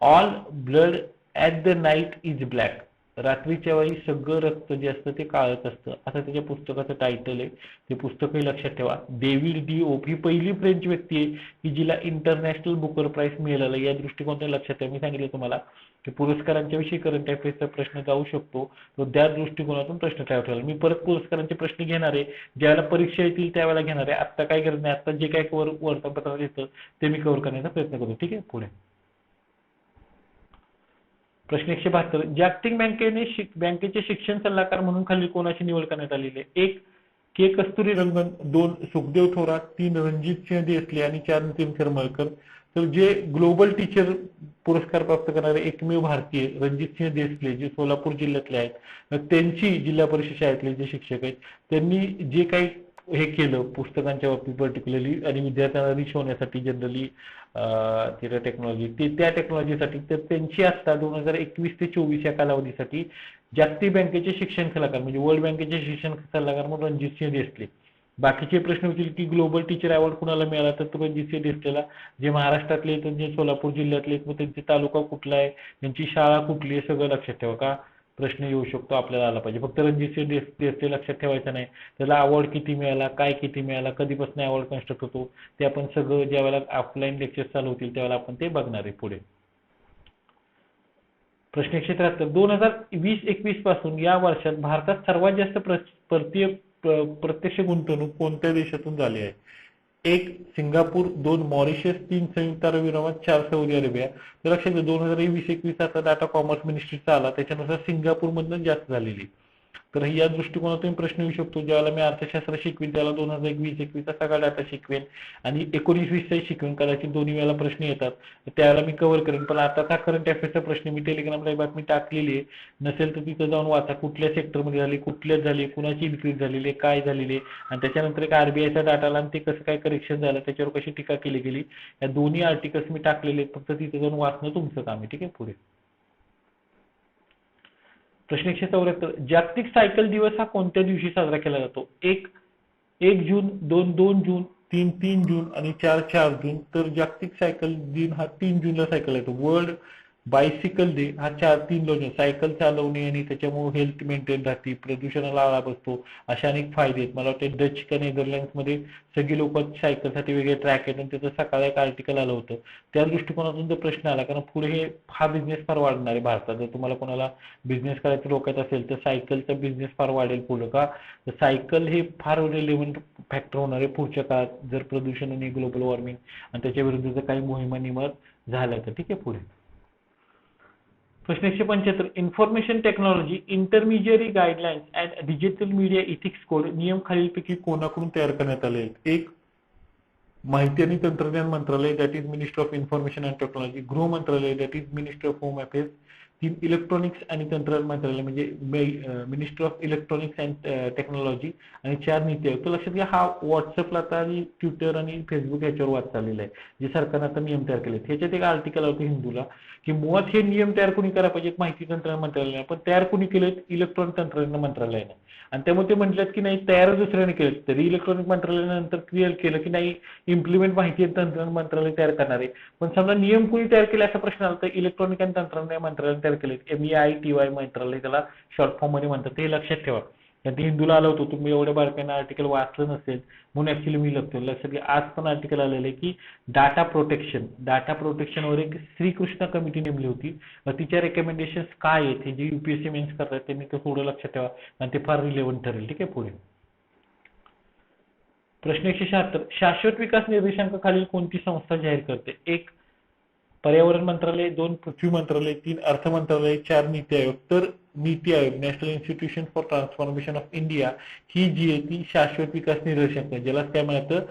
all blood at the night is black. रात्रीच्या वेळी सगळं रक्त जे असतं ते काळच असतं, असं त्याच्या पुस्तकाचं टायटल आहे. ते पुस्तकही लक्षात ठेवा. डेव्हिड डी ओक ही पहिली फ्रेंच व्यक्ती आहे की जिला इंटरनॅशनल बुकर प्राइज मिळालं. या दृष्टिकोनातून लक्षात ठेवा. मी सांगितलं तुम्हाला की पुरस्कारांच्या विषयी करंट अफेअर्सचा प्रश्न जाऊ शकतो, तो त्या दृष्टिकोनातून प्रश्न ठेवायला. मी परत पुरस्कारांचे प्रश्न घेणार आहे, ज्यावेळेला परीक्षा येतील त्यावेळेला घेणार आहे. आत्ता काय करत नाही, आत्ता जे काय वर्तमानपत्रात येतं ते मी कव्हर करण्याचा प्रयत्न करतो. ठीक आहे, पुढे प्रश्न 172. जागतिक बँकेचे शिक्षण सल्लागार म्हणून खालील कोणाची निवड करण्यात आलेली आहे? 1. के कस्तुरी रंगन, 2. सुखदेव थोरात, 3. रणजित सिंह देसले आणि 4. नितीन करमळकर. तर जे ग्लोबल टीचर पुरस्कार प्राप्त करणारे एकमेव भारतीय रणजित सिंह देसले, जे सोलापूर जिल्ह्यातले आहेत, त्यांची जिल्हा परिषद शाळेतले जे शिक्षक आहेत त्यांनी जे काही हे केलं पुस्तकांच्या बाबतीत पर्टिक्युलरली आणि विद्यार्थ्यांना रिच होण्यासाठी जनरली टेक्नॉलॉजी, ते त्या टेक्नॉलॉजीसाठी, तर त्यांची आता 2021 ते 24 या कालावधीसाठी जागतिक बँकेचे शिक्षण सल्लागार म्हणजे वर्ल्ड बँकेचे शिक्षण सल्लागार म्हणून रणजित सिंह देसले. बाकीचे प्रश्न होतील की ग्लोबल टीचर अवॉर्ड कुणाला मिळाला, तर तो रणजित सिंह देसलेला. जे महाराष्ट्रातले आहेत, जे सोलापूर जिल्ह्यातले आहेत, मग त्यांचे तालुका कुठला आहे, त्यांची शाळा कुठली आहे, सगळं लक्षात ठेवा. का प्रश्न येऊ शकतो, आपल्याला आला पाहिजे. फक्त रणजित सिंह देसले लक्षात ठेवायचं नाही, त्याला अवॉर्ड किती मिळाला, काय किती मिळाला, कधीपासून अवॉर्ड कन्स्ट्रक्ट होतो, ते आपण सगळं ज्यावेळेला ऑफलाईन लेक्चर चालू होतील त्यावेळेला आपण ते बघणार आहे. पुढे प्रश्न 173. 2020-21 पासून या वर्षात भारतात सर्वात जास्त प्रत्यक्ष गुंतवणूक कोणत्या देशातून झाली आहे? 1. सिंगापूर, 2. मॉरिशस, 3. संयुक्त अरब अमिरात, 4. Saudi Arabia. तर लक्षात घ्या, 2020-21 आता डाटा कॉमर्स मिनिस्ट्रीचा आला, त्याच्यानुसार सिंगापूरमधून जास्त झालेली. तर या दृष्टिकोनातून प्रश्न येऊ शकतो. ज्यावेळेला मी अर्थशास्त्र शिकवेन त्याला 2021-21चा सगळा डाटा शिकवेन आणि 19-20चा शिकवेन, कदाचित दोन्ही वेळेला प्रश्न येतात, त्यावेळेला मी कव्हर करेन. पण आता करंट अफेअर्सचा प्रश्न मी टेलिग्रामला बातमी टाकलेली आहे, नसेल तर तिथं जाऊन वाचा, कुठल्या सेक्टरमध्ये झाली, कुठल्याच झाली, कुणाची इन्क्रीज झालेली आहे, काय झालेली आहे, आणि त्याच्यानंतर एक आरबीआयचा डाटा आला आणि ते कसं काय करेक्शन झालं, त्याच्यावर कशी टीका केली गेली. या दोन्ही आर्टिकल्स मी टाकलेले आहेत, फक्त तिथे जाऊन वाचणं तुमचं काम आहे. ठीक आहे, पुढे प्रश्न 174. जागतिक सायकल दिवस हा कोणत्या दिवशी साजरा केला जातो? 1 जून, 2 जून, 3 जून आणि 4 जून. तर जागतिक सायकल दिन हा 3 जूनला सायकल येतो. वर्ल्ड बायसिकल डे हा 3 जून. सायकल चालवणे आणि त्याच्यामुळे हेल्थ मेंटेन राहते, प्रदूषणाला आळा बसतो, अशा अनेक फायदे आहेत. मला वाटतं डच का नेदरलँड्समध्ये सगळी लोक सायकलसाठी वेगळे ट्रॅक आहेत आणि त्याचं सकाळी एक आर्टिकल आलं होतं. त्या दृष्टिकोनातून जर प्रश्न आला, कारण पुढे हा बिझनेस फार वाढणार आहे भारतात. जर तुम्हाला कोणाला बिझनेस करायचं डोक्यात असेल तर सायकलचा बिझनेस फार वाढेल पुढं. का तर सायकल हे फार रिलेव्हंट फॅक्टर होणार आहे पुढच्या काळात, जर प्रदूषण आणि ग्लोबल वॉर्मिंग आणि त्याच्या विरुद्ध जर काही मोहिमा निमत झाल्या तर. ठीक आहे, पुढे प्रश्न 175. Information technology intermediary guidelines and digital media ethics code नियम खालीलपैकी कोणाकडून तयार करण्यात आले आहेत? 1. माहिती आणि तंत्रज्ञान मंत्रालय, that is ministry of information and technology. गृह मंत्रालय, that is ministry of home affairs. 3. Electronics आणि तंत्रज्ञान मंत्रालय म्हणजे ministry of electronics and technology. आणि 4. नीती आयोग. तर लक्षात घ्या, हा व्हॉट्सअपला आता आणि ट्विटर आणि फेसबुक याच्यावर वाद चाललेला आहे, जे सरकारने आता नियम तयार केले. ह्याच्यात एक आर्टिकल होतं हिंदूला की मुळात हे नियम तयार कोणी करायला पाहिजेत? माहिती तंत्रज्ञान मंत्रालयाने, पण तयार कोणी केलेत? इलेक्ट्रॉनिक तंत्रज्ञान मंत्रालयाने. आणि त्यामुळे ते म्हटलं की नाही, तयार दुसऱ्याने केलं, तरी इलेक्ट्रॉनिक मंत्रालयानंतर क्लिअर केलं की नाही, इम्प्लिमेंट माहिती तंत्रज्ञान मंत्रालय तयार करणार आहे. पण समजा नियम कोणी तयार केले असा प्रश्न आला तर इलेक्ट्रॉनिक आणि तंत्रज्ञान मंत्रालयाने तयार केले. MEITY मंत्रालय त्याला शॉर्ट फॉर्म मध्ये म्हणतात, ते लक्षात ठेवा. कारण ते हिंदूला आलं होतं, तुम्ही एवढ्या बारकाईनं आर्टिकल वाचलं नसेल म्हणून ऍक्च्युली मी लक्षात घ्या. आज पण आर्टिकल आलेलं आहे की डाटा प्रोटेक्शनवर एक श्रीकृष्ण कमिटी नेमली होती. तिच्या रेकमेंडेशन काय आहेत हे जे UPSC मेन्स करतात त्यांनी ते थोडं लक्षात ठेवा आणि ते फार रिलेव्हंट ठरेल. ठीक आहे, पुढे प्रश्न 176, शाश्वत विकास निर्देशांक खालील कोणती संस्था जाहीर करते? एक पर्यावरण मंत्रालय, 2 पृथ्वी मंत्रालय, 3 अर्थ मंत्रालय, 4 नीती आयोग. तर NITI Aayog, national institution for transformation of India, ही जी आहे ती शाश्वत विकास निर्देशांक, ज्याला काय म्हणतात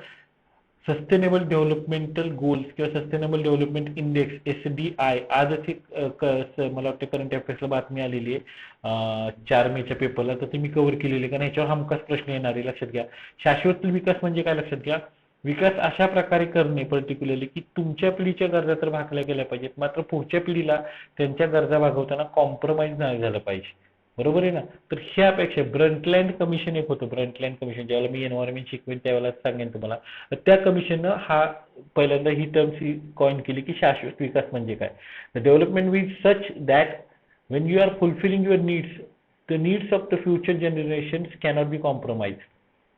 सस्टेनेबल डेव्हलपमेंटल गोल्स किंवा सस्टेनेबल डेव्हलपमेंट इंडेक्स SDI. आजच एक मला वाटतं करंट अफेअर्सला बातमी आलेली आहे 4 मेच्या पेपरला, तर ती मी कव्हर केलेली आहे कारण ह्याच्यावर हमखास प्रश्न येणार आहे. लक्षात घ्या, शाश्वत विकास म्हणजे काय लक्षात घ्या. विकास अशा प्रकारे करणे पर्टिक्युलरली की तुमच्या पिढीच्या गरजा तर भागल्या गेल्या पाहिजेत, मात्र पुढच्या पिढीला त्यांच्या गरजा भागवताना कॉम्प्रोमाइज नाही झालं पाहिजे. बरोबर आहे ना. तर ह्यापेक्षा ब्रंटलँड कमिशन एक होतं, ब्रंटलँड कमिशन, ज्यावेळेला मी एन्व्हायरमेंट शिकवेन त्यावेळेला सांगेन तुम्हाला. तर त्या कमिशननं हा पहिल्यांदा ही टर्म कॉइन केली की शाश्वत विकास म्हणजे काय. The development will such that when you are fulfilling your needs, the needs of the future generations cannot be compromised.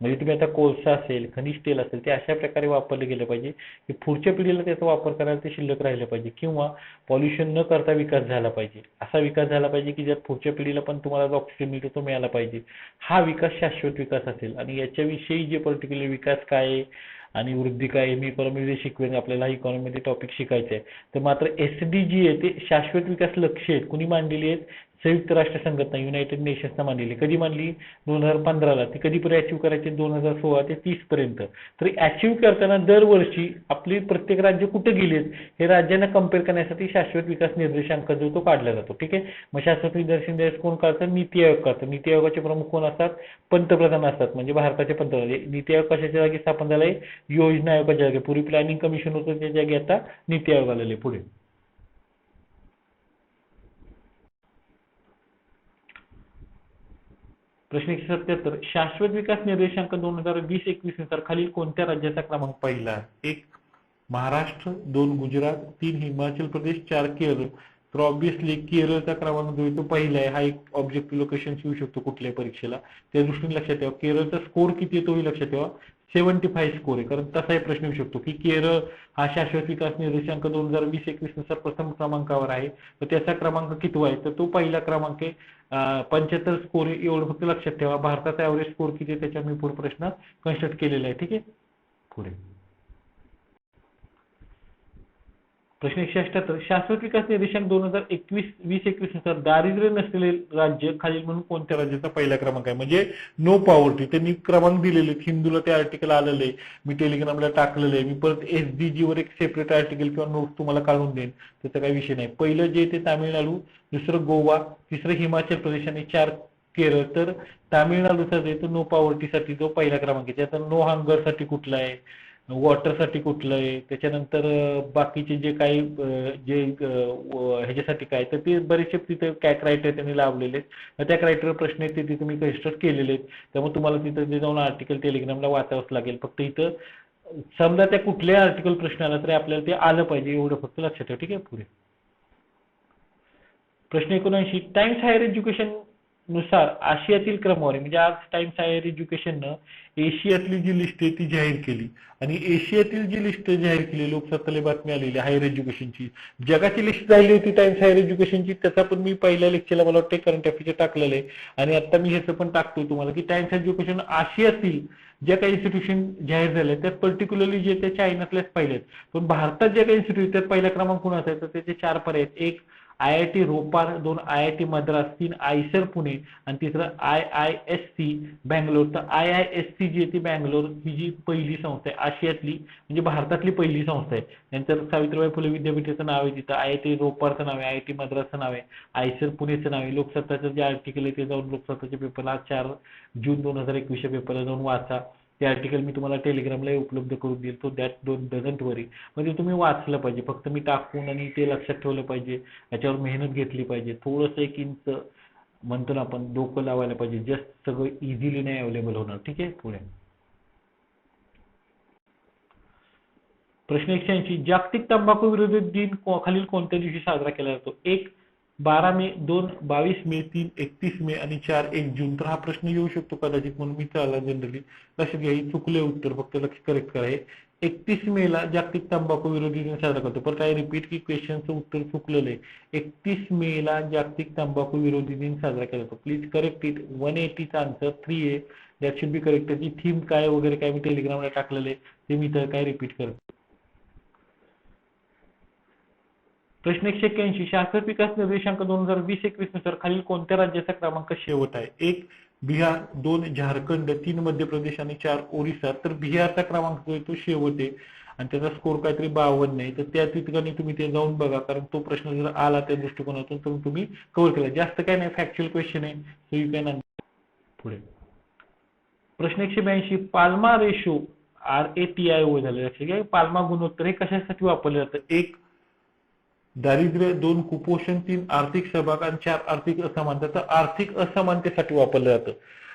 म्हणजे तुम्ही आता कोळसा असेल, खनिज तेल असेल, ते अशा प्रकारे वापरले गेले पाहिजे की पुढच्या पिढीला त्याचा वापर करायला ते शिल्लक राहिले पाहिजे, किंवा पॉल्युशन न करता विकास झाला पाहिजे. असा विकास झाला पाहिजे की ज्यात पुढच्या पिढीला पण तुम्हाला जो ऑक्सिजन मिळतो तो मिळाला पाहिजे. हा विकास शाश्वत विकास असेल. आणि याच्याविषयी जे पर्टिक्युलर विकास काय आहे आणि वृद्धी काय आहे, मी इकॉनॉमीमध्ये शिकवेन, आपल्याला इकॉनॉमीमध्ये टॉपिक शिकायचे आहे. तर मात्र SDG आहे ते शाश्वत विकास लक्ष्य आहेत. कुणी मांडलेली आहेत? संयुक्त राष्ट्र संघटना, युनायटेड नेशन्सना मांडलेली. कधी मांडली? 2015ला. ती कधीपर्यंत अचीव्ह करायची? 2016 ते 30 पर्यंत. तर अचीव्ह करताना दरवर्षी आपली प्रत्येक राज्य कुठे गेलेत हे राज्यांना कम्पेअर करण्यासाठी शाश्वत विकास निर्देशांक जो तो काढला जातो. ठीक आहे. मग शाश्वत विकास निर्देश कोण काढतं? नीती आयोग काढतं. नीती आयोगाचे प्रमुख कोण असतात? पंतप्रधान असतात, म्हणजे भारताचे पंतप्रधान. नीती आयोग कशाच्या जागी स्थापन झालाय? योजना आयोगाच्या जागी. पूर्वी प्लॅनिंग कमिशन होतं, त्या जागी आता नीती आयोग आलेले. पुढे प्रश्न 177, शाश्वत विकास निर्देशांक 2020-21 नुसार खालील कोणत्या राज्याचा क्रमांक पहिला? एक महाराष्ट्र, 2 गुजरात, 3 हिमाचल प्रदेश, 4 केरळ. तर ऑब्व्हियसली केरळचा क्रमांक जो आहे तो पहिला आहे. हा एक ऑब्जेक्टिव्ह लोकेशन येऊ शकतो कुठल्याही परीक्षेला, त्या दृष्टीने लक्षात ठेवा. केरळचा स्कोर किती येतो हे लक्षात ठेवा. 75 स्कोर आहे. कारण तसाही प्रश्न येऊ शकतो की केरळ हा शाश्वत विकास निर्देशांक 2020-21 नुसार प्रथम क्रमांकावर आहे, तर त्याचा क्रमांक कितवा आहे? तर तो पहिला क्रमांक आहे. 75 स्कोर आहे, एवढं फक्त लक्षात ठेवा. भारताचा ऍव्हरेज स्कोर किती आहे त्याच्या मी पुढे प्रश्न कन्स्ट्रक्ट केलेला आहे. ठीक आहे. पुढे प्रश्न 178, शाश्वत विकास निर्देशांक 2020-21 नुसार दारिद्र्य नसलेले राज्य खालील म्हणून कोणत्या राज्याचा पहिला क्रमांक आहे? म्हणजे नो पॉवर्टी. त्यांनी क्रमांक दिलेले, हिंदूला ते आर्टिकल आलेलं आहे, मी टेलिग्रामला टाकलेलं आहे. मी परत SDG वर एक सेपरेट आर्टिकल किंवा नोट्स तुम्हाला काढून देईन, त्याचा काही विषय नाही. पहिलं जे ते तामिळनाडू, दुसरं गोवा, तिसरं हिमाचल प्रदेश आणि 4 केरळ. तर तामिळनाडूचा जे तो नो पॉवर्टीसाठी जो पहिला क्रमांक आहे, त्याचा नो हंगरसाठी कुठला आहे, वॉटरसाठी कुठलं आहे, त्याच्यानंतर बाकीचे जे काही ह्याच्यासाठी काय, तर ते बरेचसे तिथे काय क्रायटेरिया त्यांनी लावलेले आहेत. त्या क्रायटेरिया प्रश्न आहेत ते तुम्ही कन्स्ट्रक्ट केलेले आहेत. त्यामुळे तुम्हाला तिथं जे जाऊन आर्टिकल टेलिग्रामला वाचावंच लागेल. फक्त इथं समजा त्या कुठल्याही आर्टिकल प्रश्न आला तरी आपल्याला ते आलं पाहिजे, एवढं फक्त लक्षात ठेवा. ठीक आहे. पुढे प्रश्न 79, टाइम्स हायर एज्युकेशन नुसार आशियातील क्रमवारी, म्हणजे आज टाइम्स हायर एज्युकेशननं एशियातली जी लिस्ट आहे ती जाहीर केली. आणि एशियातील जी लिस्ट जाहीर केली, लोकसत्ताला बातमी आलेली हायर एज्युकेशनची. जगाची लिस्ट राहिली होती टाइम्स हायर एज्युकेशनची, त्याचा पण मी पहिल्या लेक्चरला मला वाटतं करंट अफेअरचे टाकलेलं आहे. आणि आता मी ह्याचं पण टाकतोय तुम्हाला की टाइम्स एज्युकेशन आशियातील ज्या काही इन्स्टिट्यूशन जाहीर झाले त्यात पर्टिक्युलरली जे ते चायनातलेच पहिले आहेत. पण भारतात ज्या काही इन्स्टिट्यूट त्यात पहिला क्रमांक कोणाचा आहे? तर त्याचे 4 पर्याय आहेत. एक IIT Ropar, 2 IIT Madras, 3 IISER Pune आणि तिसरं IISc बँगलोर. तर IISc जी आहे ती बँगलोर ही जी पहिली संस्था आहे आशियातली, म्हणजे भारतातली पहिली संस्था आहे. नंतर सावित्रीबाई फुले विद्यापीठाचं नाव आहे तिथं, IIT रोपारचं नाव आहे, IIT मद्रासचं नाव आहे, आयसर पुणेचं नाव आहे. लोकसत्ताचं जे आर्टिकल आहे ते जाऊन लोकसत्ताच्या पेपरला 4 जून 2021 पेपरला जाऊन वाचा. ते आर्टिकल मी तुम्हाला टेलिग्रामला उपलब्ध करून देईल. तो दॅट डझंट वरी, म्हणजे तुम्ही वाचलं पाहिजे. फक्त मी टाकून आणि ते लक्षात ठेवलं पाहिजे, याच्यावर मेहनत घेतली पाहिजे. थोडंसं 1 इंच म्हणतो ना आपण डोकं लावायला पाहिजे. जस्ट सगळं इझिली नाही अवेलेबल होणार. ठीक आहे. पुढे प्रश्न 180, जागतिक तंबाखू विरोधी दिन खालील कोणत्या दिवशी साजरा केला जातो? 1 12 मे, 2 22 मे, 3 31 मे आणि 4 1 जून. तर हा प्रश्न येऊ शकतो कदाचित, म्हणून मी चालला जनरली. लक्षात घ्या, ही चुकले उत्तर, फक्त लक्ष करेक्ट करा. 31 मे ला जागतिक तंबाखू विरोधी दिन साजरा करतो. पण काय रिपीट की क्वेश्चनचं उत्तर चुकलेलं आहे. 31 मे ला जागतिक तंबाखू विरोधी दिन साजरा केला जातो. Please correct it. 180चा आन्सर 3 आहे. That should be correct. त्याची थीम काय वगैरे काय मी टेलिग्रामला टाकलेले ते मी तर काय रिपीट करतो. प्रश्न 181, शाश्वत विकास निर्देशांक 2020-21 नुसार खालील कोणत्या राज्याचा क्रमांक शेवट आहे? 1 बिहार, 2 झारखंड, 3 मध्य प्रदेश आणि 4 ओरिसा. तर बिहारचा क्रमांक जो आहे तो शेवट आहे आणि त्याचा स्कोर काहीतरी 52 आहे. तर त्या ठिकाणी तुम्ही ते जाऊन बघा, कारण तो प्रश्न जर आला त्या दृष्टिकोनातून तर तुम्ही कव्हर केला. जास्त काय नाही, फॅक्च्युअल क्वेश्चन आहे, सो यू कॅन आन्सर. पुढे प्रश्न 182, पाल्मा रेशो RATIO झाले. लक्षात घ्या, पाल्मा गुणोत्तर हे कशासाठी वापरले जातं? 1 दारिद्र्य, 2 कुपोषण, 3 आर्थिक सहभाग आणि 4 आर्थिक असमानता. तर आर्थिक असमानतेसाठी वापरलं जातं.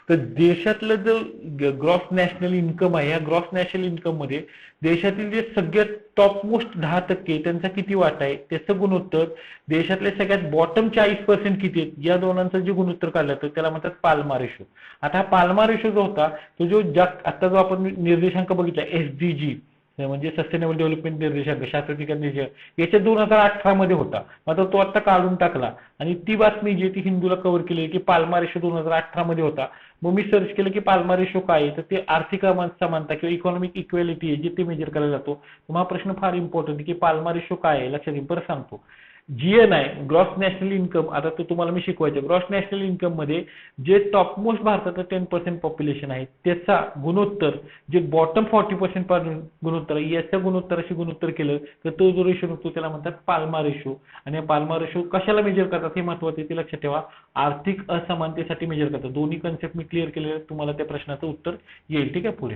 तर देशातलं जो ग्रॉस नॅशनल इन्कम आहे, या ग्रॉस नॅशनल इन्कम मध्ये देशातील जे सगळ्यात टॉप मोस्ट 10% त्यांचा किती वाटा आहे त्याचं गुणोत्तर, देशातले सगळ्यात बॉटम 40% किती आहेत या दोनांचं जे गुणोत्तर काढलं जातं त्याला म्हणतात पाल्मा रेशो. आता हा पाल्मा रेशो जो होता तो जो आता जो आपण निर्देशांक बघितला SDG म्हणजे सस्टेनेबल डेव्हलपमेंट निर्देशांक, शाश्वत विकास निर्देशांक, याच्या 2018 मध्ये होता. मात्र तो आता काढून टाकला आणि ती बातमी जी ती हिंदूला कव्हर केली की पाल्मा रेशो 2018 मध्ये होता. मग मी सर्च केलं की पाल्मा रेशो काय आहे, तर ते आर्थिक समानता किंवा इकॉनॉमिक इक्वेलिटी आहे जे ते मेजर करायला जातो. हा प्रश्न फार इम्पॉर्टंट आहे की पाल्मा रेशो काय आहे, लक्षात घ्या. बरं सांगतो. GNI ग्रॉस नॅशनल इन्कम, आता तो तुम्हाला मी शिकवायचं. ग्रॉस नॅशनल इन्कम मध्ये जे टॉपमोस्ट भारताचं 10% पॉप्युलेशन आहे त्याचा गुणोत्तर, जे बॉटम 40% गुणोत्तर आहे याच्या गुणोत्तराशी गुणोत्तर केलं तर तो जो रेशो निघतो त्याला म्हणतात पाल्मा रेशो. आणि पाल्मा रेशो कशाला मेजर करतात हे महत्वाचं आहे, ते लक्षात ठेवा. आर्थिक असमानतेसाठी मेजर करतात. दोन्ही कन्सेप्ट मी क्लिअर केले, तुम्हाला त्या प्रश्नाचं उत्तर येईल. ठीक आहे. पुढे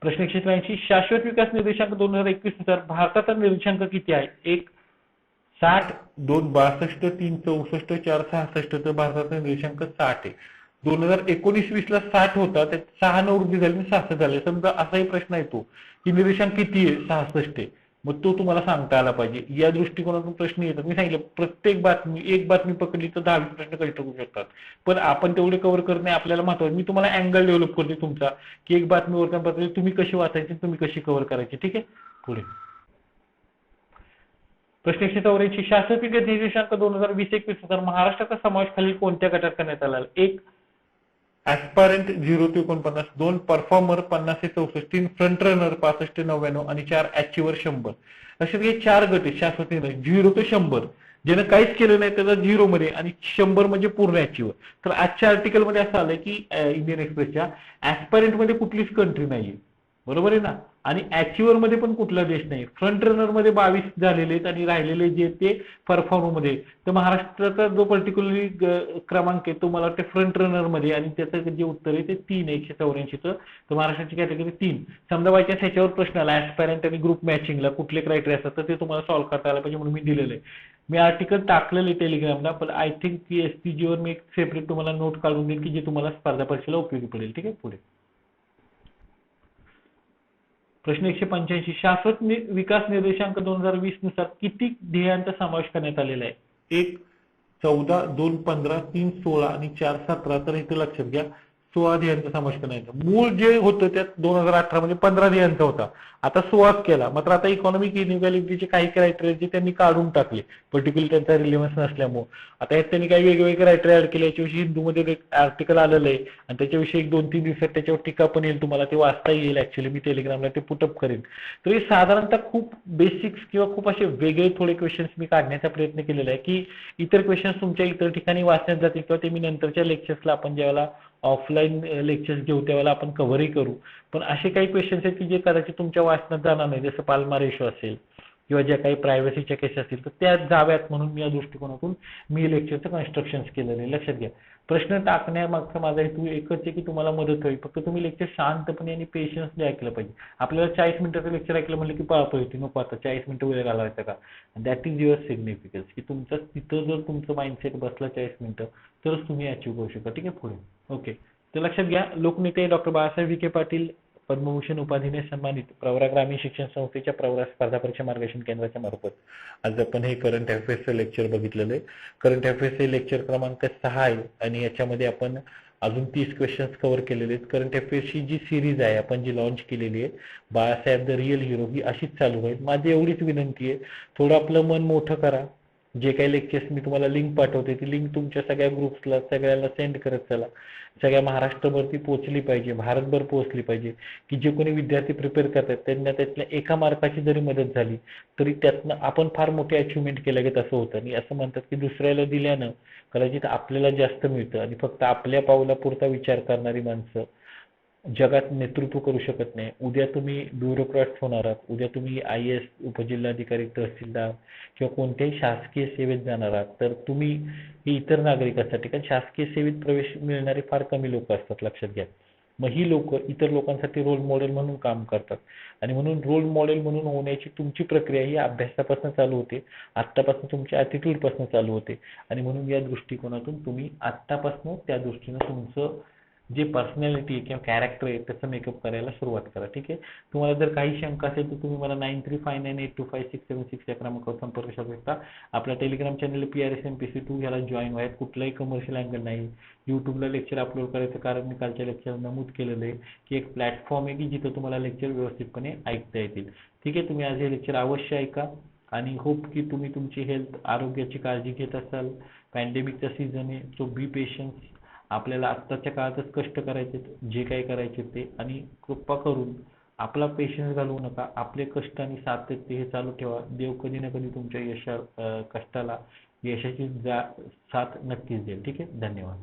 प्रश्न 183, शाश्वत विकास निर्देशांक 2021 नुसार भारताचा निर्देशांक किती आहे? 1 60, 2 62, 3 64, 4 66. तर भारताचा निर्देशांक 60 आहे. 2019-20 ला 60 होता, त्यात 6 न वृद्धी झाली 66 झाले. समजा असाही प्रश्न येतो की निर्देशांक किती आहे? 66 आहे. मग तो तुम्हाला सांगता आला पाहिजे. या दृष्टिकोनातून प्रश्न येतात. मी सांगितलं प्रत्येक बातमी, एक बातमी पकडली तर 10 प्रश्न कधी टाकू शकतात, पण आपण तेवढे कव्हर करणे आपल्याला महत्वाचं. मी तुम्हाला अँगल डेव्हलप करते तुमचा की एक बातमी वर्तमानपत्राची तुम्ही कशी वाचायची, तुम्ही कशी कव्हर करायची. ठीक आहे. पुढे प्रश्न 184, शाश्वत विकास निर्देशांक 2020-21 नुसार महाराष्ट्राचा समावेश खालील कोणत्या गटात करण्यात आला? 1 ऍस्पायरंट 0 ते 49, 2 परफॉर्मर 50 ते 64, 3 फ्रंट रनर 65 ते 99 आणि 4 अचिव्हर 100. असे हे 4 गट आहेत शाश्वत निर्देश, 0 ते 100. ज्यानं काहीच केलं नाही त्याचा 0 मध्ये आणि 100 म्हणजे पूर्ण अचिव्हर. तर आजच्या आर्टिकल मध्ये असं आलंय की इंडियन एक्सप्रेसच्या ऍस्पायरंट मध्ये कुठलीच कंट्री नाहीये, बरोबर आहे ना, आणि अचिव्हर मध्ये पण कुठला देश नाही. फ्रंट रनर मध्ये 22 झालेले आहेत आणि राहिलेले जे ते परफॉर्मर मध्ये. तर महाराष्ट्राचा जो पर्टिक्युलरली क्रमांक आहे तो मला वाटतं फ्रंट रनर मध्ये, आणि त्याचं जे उत्तर आहे ते 3 184चं. तर महाराष्ट्राची कॅटेगरी 3. समजा बाय चान्स ह्याच्यावर प्रश्न आला ऍस्पायरंट आणि ग्रुप मॅचिंगला कुठले क्रायटेरिया असतात तर ते तुम्हाला सॉल्व्ह करता आलं पाहिजे म्हणून मी दिलेलं आहे. मी आर्टिकल टाकलेलं आहे टेलिग्रामला, पण आय थिंक की SPG वर मी एक सेपरेट तुम्हाला नोट काढून देईन की जे तुम्हाला स्पर्धा परीक्षेला उपयोगी पडेल. ठीक आहे. पुढे प्रश्न 185, शाश्वत विकास निर्देशांक 2020 नुसार किती ध्येयांचा समावेश करण्यात आलेला आहे? 1 14, 2 15, 3 16 आणि 4 17. तर इथे लक्षात घ्या 16 ध्येयांचा समावेश करण्यात. मूळ जे होतं त्यात 2018 मध्ये 15 ध्येयांचा होता, आता 16 केला. मात्र आता इकॉनॉमिक इनइक्वालिटीचे काही क्रायटेरिया जे त्यांनी काढून टाकले, पर्टिक्युलर त्यांचा रिलेव्हन्स नसल्यामुळे. आता यात त्यांनी काही वेगवेगळे क्रायटेरिया ऍड केले. याच्याविषयी हिंदूमध्ये एक आर्टिकल आलेलं आहे आणि त्याच्याविषयी 1-2-3 दिवसात त्याच्यावर टीका पण येईल, तुम्हाला ते वाचता येईल. ऍक्च्युअली मी टेलिग्रामला ते पुटअप करेन. तर हे साधारणतः खूप बेसिक्स किंवा खूप असे वेगळे थोडे क्वेश्चन्स मी काढण्याचा प्रयत्न केलेला आहे की इतर क्वेश्चन्स तुमच्या इतर ठिकाणी वाचण्यात जातील किंवा ते मी नंतरच्या लेक्चर्सला आपण ज्यावेळेला ऑफलाईन लेक्चर्स घेऊ त्यावेळेला आपण कव्हरही करू. पण असे काही क्वेश्चन्स आहेत की जे कदाचित तुमच्या वाचनात जाणार नाही, जसं पाल्मा रेशो असेल किंवा ज्या काही प्रायव्हसीच्या केस असतील तर त्या जाव्यात म्हणून मी या दृष्टिकोनातून मी लेक्चरचं कन्स्ट्रक्शन्स केलेलं आहे. लक्षात घ्या, प्रश्न टाकण्यामागचा माझा हेतू एकच आहे की तुम्हाला मदत होईल. फक्त तुम्ही लेक्चर शांतपणे आणि पेशन्सने ऐकलं पाहिजे. आपल्याला 40 मिनिटाचं लेक्चर ऐकलं म्हणलं की पळापळ होती, नको आता 40 मिनिटं वेळ घालवायचा का. दॅट इज युअर सिग्निफिकन्स की तुमचं तिथं जर तुमचं माइंडसेट बसला 40 मिनिटं तरच तुम्ही अचीव्ह करू शकता. ठीक आहे. पुढे ओके. तर लक्षात घ्या, लोकनेते डॉक्टर बाळासाहेब विखे पाटील पद्मभूषण उपाधीने सन्मानित प्रवरा ग्रामीण शिक्षण संस्थेच्या प्रवरा स्पर्धा परीक्षा मार्गदर्शन केंद्राच्या मार्फत आज आपण हे करंट अफेअर्सचं लेक्चर बघितलेलं आहे. करंट अफेअर्स हे लेक्चर क्रमांक 6 आहे आणि याच्यामध्ये आपण अजून 30 क्वेश्चन्स कव्हर केलेले आहेत. करंट अफेअर्सची जी सिरीज आहे आपण जी लॉन्च केलेली आहे बाळासाहेब द रिअल हिरो ही अशीच चालू राहील. माझी एवढीच विनंती आहे, थोडं आपलं मन मोठं करा, जे काही लेक्चर्स मी तुम्हाला लिंक पाठवते ती लिंक तुमच्या सगळ्या ग्रुप्सला सगळ्याला सेंड करत चला. सगळ्या महाराष्ट्रभर ती पोहोचली पाहिजे, भारतभर पोहोचली पाहिजे, की जे कोणी विद्यार्थी प्रिपेअर करतात त्यांना त्यातल्या एका मार्काची जरी मदत झाली तरी त्यातनं आपण फार मोठी अचिव्हमेंट केलं असं होतं. आणि असं म्हणतात की दुसऱ्याला दिल्यानं कदाचित आपल्याला जास्त मिळतं आणि फक्त आपल्या पावलापुरता विचार करणारी माणसं जगात नेतृत्व करू शकत नाही. उद्या तुम्ही ब्युरोक्रॅट होणार आहात, उद्या तुम्ही IAS, उपजिल्हाधिकारी, तहसीलदार किंवा कोणत्याही शासकीय सेवेत जाणार आहात, तर तुम्ही हे इतर नागरिकांसाठी, कारण शासकीय सेवेत प्रवेश मिळणारे फार कमी लोक असतात लक्षात घ्या. मग ही लोक इतर लोकांसाठी रोल मॉडेल म्हणून काम करतात. आणि म्हणून रोल मॉडेल म्हणून होण्याची तुमची प्रक्रिया ही अभ्यासापासून चालू होते, आत्तापासून तुमच्या ॲटिट्यूडपासून चालू होते. आणि म्हणून या दृष्टिकोनातून तुम्ही आत्तापासून त्या दृष्टीनं तुमचं जे पर्सनॅलिटी आहे किंवा कॅरेक्टर आहे त्याचं मेकअप करायला सुरुवात करा. ठीक आहे. तुम्हाला जर काही शंका असेल तर तुम्ही मला 9359825676 या क्रमांकावर संपर्क साधू शकता. आपल्या टेलिग्राम चॅनल PRSMPC2 ह्याला जॉईन व्हायत. कुठलाही कमर्शियल अँगल नाही. यूट्यूबला लेक्चर अपलोड करायचं कारण मी कालच्या लेक्चर नमूद केलेलं आहे की एक प्लॅटफॉर्म आहे की जिथं तुम्हाला लेक्चर व्यवस्थितपणे ऐकता येतील. ठीक आहे. तुम्ही आज हे लेक्चर अवश्य ऐका आणि होप की तुम्ही तुमची हेल्थ आरोग्याची काळजी घेत असाल. पॅन्डेमिकचा सीझन आहे, सो बी पेशन्स. आपल्याला आत्ताच्या काळातच कष्ट करायचे, जे काही करायचे ते, आणि कृपा करून आपला पेशन्स घालवू नका. आपले कष्ट आणि सातत्य हे चालू ठेवा. देव कधी ना कधी तुमच्या कष्टाला यशाची साथ नक्कीच देईल. ठीक आहे. धन्यवाद.